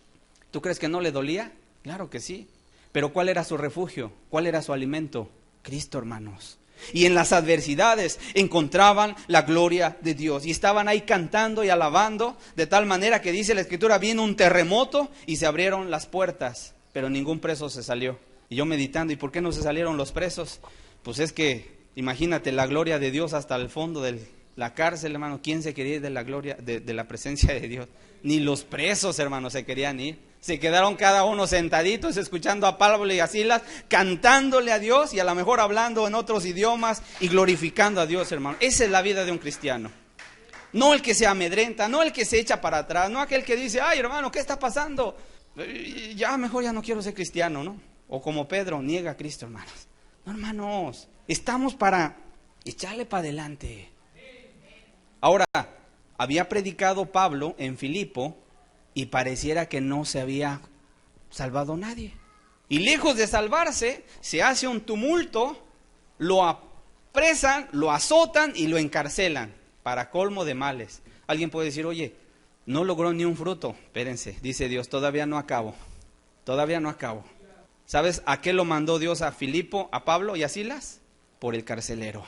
¿Tú crees que no le dolía? Claro que sí. Pero ¿cuál era su refugio? ¿Cuál era su alimento? Cristo, hermanos. Y en las adversidades encontraban la gloria de Dios. Y estaban ahí cantando y alabando, de tal manera que dice la Escritura, vino un terremoto y se abrieron las puertas, pero ningún preso se salió. Y yo meditando, ¿y por qué no se salieron los presos? Pues es que, imagínate la gloria de Dios hasta el fondo de la cárcel, hermano. ¿Quién se quería ir de la gloria, de la presencia de Dios? Ni los presos, hermanos, se querían ir. Se quedaron cada uno sentaditos escuchando a Pablo y a Silas, cantándole a Dios y a lo mejor hablando en otros idiomas y glorificando a Dios, hermano. Esa es la vida de un cristiano. No el que se amedrenta, no el que se echa para atrás, no aquel que dice, ay hermano, ¿qué está pasando? Ya mejor ya no quiero ser cristiano, ¿no? O como Pedro, niega a Cristo, hermanos. No, hermanos, estamos para echarle para adelante. Ahora, había predicado Pablo en Filipo y pareciera que no se había salvado nadie. Y lejos de salvarse, se hace un tumulto, lo apresan, lo azotan y lo encarcelan, para colmo de males. Alguien puede decir, oye, no logró ni un fruto. Espérense, dice Dios, todavía no acabo. ¿Sabes a qué lo mandó Dios a Filipo, a Pablo y a Silas? Por el carcelero.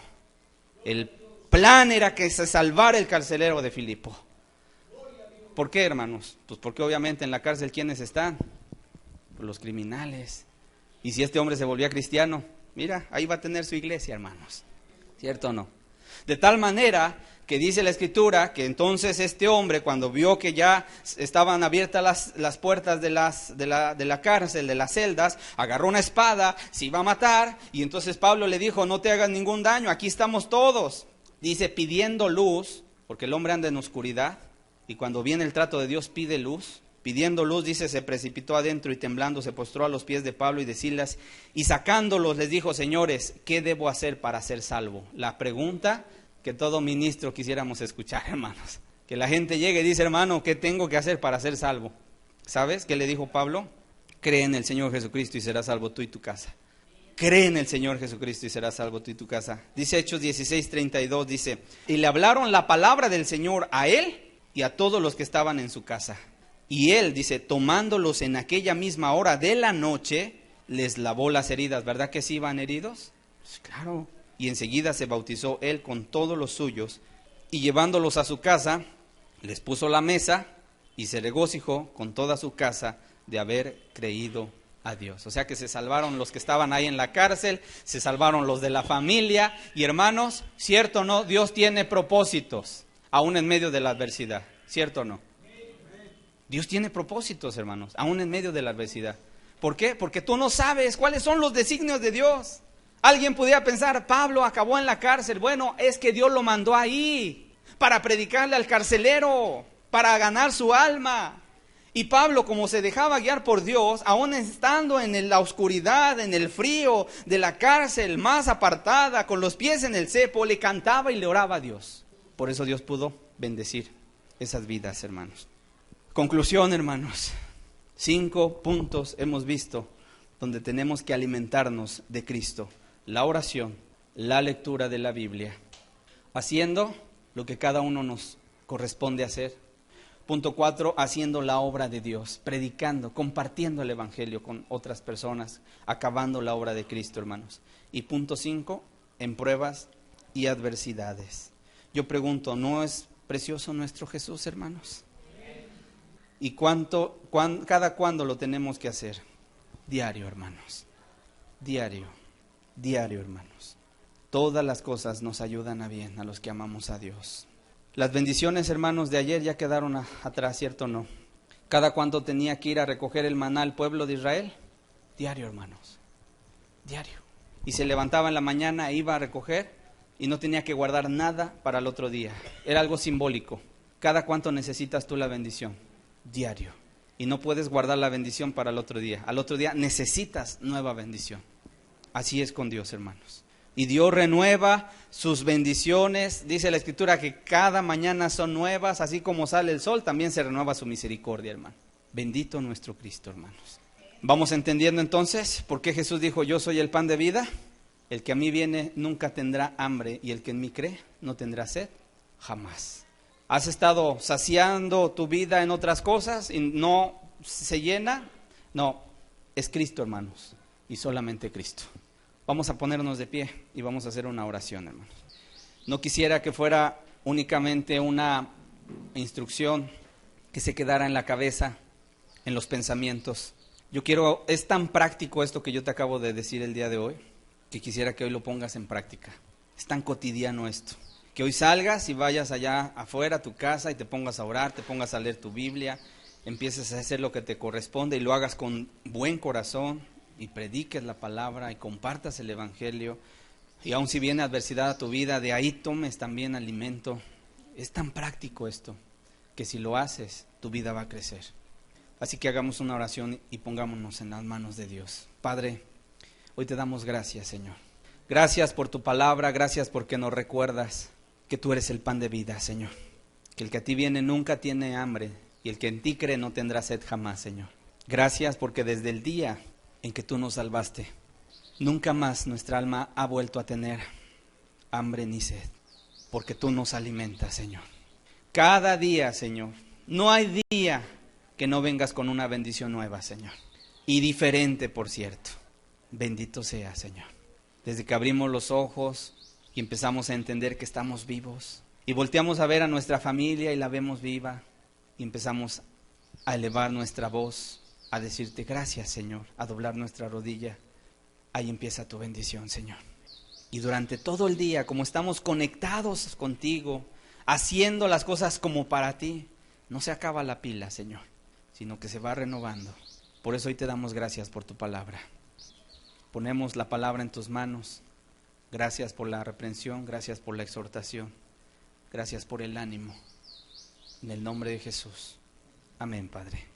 El plan era que se salvara el carcelero de Filipo. ¿Por qué, hermanos? Pues porque obviamente en la cárcel, ¿quiénes están? Pues los criminales. Y si este hombre se volvía cristiano, mira, ahí va a tener su iglesia, hermanos. ¿Cierto o no? De tal manera que dice la Escritura que entonces este hombre, cuando vio que ya estaban abiertas las puertas de la cárcel, de las celdas, agarró una espada, se iba a matar, y entonces Pablo le dijo, no te hagas ningún daño, aquí estamos todos. Dice, pidiendo luz, porque el hombre anda en oscuridad, y cuando viene el trato de Dios pide luz. Pidiendo luz, dice, se precipitó adentro y temblando se postró a los pies de Pablo y de Silas, y sacándolos les dijo, señores, ¿qué debo hacer para ser salvo? La pregunta que todo ministro quisiéramos escuchar, hermanos. Que la gente llegue y dice, hermano, ¿qué tengo que hacer para ser salvo? ¿Sabes qué le dijo Pablo? Cree en el Señor Jesucristo y serás salvo tú y tu casa. Cree en el Señor Jesucristo y serás salvo tú y tu casa. Dice Hechos 16:32, dice, y le hablaron la palabra del Señor a él y a todos los que estaban en su casa. Y él, dice, tomándolos en aquella misma hora de la noche, les lavó las heridas. ¿Verdad que sí iban heridos? Pues claro. Y enseguida se bautizó él con todos los suyos, y llevándolos a su casa, les puso la mesa, y se regocijó con toda su casa de haber creído a Dios. O sea que se salvaron los que estaban ahí en la cárcel, se salvaron los de la familia, y hermanos, ¿cierto o no? Dios tiene propósitos, aún en medio de la adversidad. ¿Cierto o no? Dios tiene propósitos, hermanos, aún en medio de la adversidad. ¿Por qué? Porque tú no sabes cuáles son los designios de Dios. Alguien pudiera pensar, Pablo acabó en la cárcel. Bueno, es que Dios lo mandó ahí para predicarle al carcelero, para ganar su alma. Y Pablo, como se dejaba guiar por Dios, aún estando en la oscuridad, en el frío de la cárcel más apartada, con los pies en el cepo, le cantaba y le oraba a Dios. Por eso Dios pudo bendecir esas vidas, hermanos. Conclusión, hermanos, 5 puntos hemos visto donde tenemos que alimentarnos de Cristo: la oración, la lectura de la Biblia, haciendo lo que cada uno nos corresponde hacer. Punto 4, haciendo la obra de Dios, predicando, compartiendo el Evangelio con otras personas, acabando la obra de Cristo, hermanos. Y punto 5, en pruebas y adversidades. Yo pregunto, ¿no es precioso nuestro Jesús, hermanos? ¿Y cada cuándo lo tenemos que hacer? Diario, hermanos. Diario, hermanos. Todas las cosas nos ayudan a bien a los que amamos a Dios. Las bendiciones, hermanos, de ayer ya quedaron atrás, ¿cierto o no? ¿Cada cuánto tenía que ir a recoger el maná al pueblo de Israel? Diario, hermanos. Diario. Y se levantaba en la mañana e iba a recoger y no tenía que guardar nada para el otro día. Era algo simbólico. ¿Cada cuánto necesitas tú la bendición? Diario. Y no puedes guardar la bendición para el otro día. Al otro día necesitas nueva bendición. Así es con Dios, hermanos. Y Dios renueva sus bendiciones. Dice la Escritura que cada mañana son nuevas, así como sale el sol, también se renueva su misericordia, hermano. Bendito nuestro Cristo, hermanos. Vamos entendiendo entonces por qué Jesús dijo, yo soy el pan de vida. El que a mí viene nunca tendrá hambre, y el que en mí cree no tendrá sed jamás. ¿Has estado saciando tu vida en otras cosas y no se llena? No, es Cristo, hermanos, y solamente Cristo. Vamos a ponernos de pie y vamos a hacer una oración, hermanos. No quisiera que fuera únicamente una instrucción que se quedara en la cabeza, en los pensamientos. Es tan práctico esto que yo te acabo de decir el día de hoy, que quisiera que hoy lo pongas en práctica. Es tan cotidiano esto. Que hoy salgas y vayas allá afuera a tu casa y te pongas a orar, te pongas a leer tu Biblia, empieces a hacer lo que te corresponde y lo hagas con buen corazón y prediques la palabra y compartas el Evangelio. Y aun si viene adversidad a tu vida, de ahí tomes también alimento. Es tan práctico esto, que si lo haces, tu vida va a crecer. Así que hagamos una oración y pongámonos en las manos de Dios. Padre, hoy te damos gracias, Señor. Gracias por tu palabra, gracias porque nos recuerdas que tú eres el pan de vida, Señor. Que el que a ti viene nunca tiene hambre, y el que en ti cree no tendrá sed jamás, Señor. Gracias porque desde el día en que tú nos salvaste, nunca más nuestra alma ha vuelto a tener hambre ni sed, porque tú nos alimentas, Señor. Cada día, Señor, no hay día que no vengas con una bendición nueva, Señor. Y diferente, por cierto. Bendito sea, Señor. Desde que abrimos los ojos y empezamos a entender que estamos vivos, y volteamos a ver a nuestra familia y la vemos viva, y empezamos a elevar nuestra voz, a decirte gracias, Señor, a doblar nuestra rodilla. Ahí empieza tu bendición, Señor. Y durante todo el día, como estamos conectados contigo, haciendo las cosas como para ti, no se acaba la pila, Señor, sino que se va renovando. Por eso hoy te damos gracias por tu palabra. Ponemos la palabra en tus manos. Gracias por la reprensión, gracias por la exhortación, gracias por el ánimo. En el nombre de Jesús. Amén, Padre.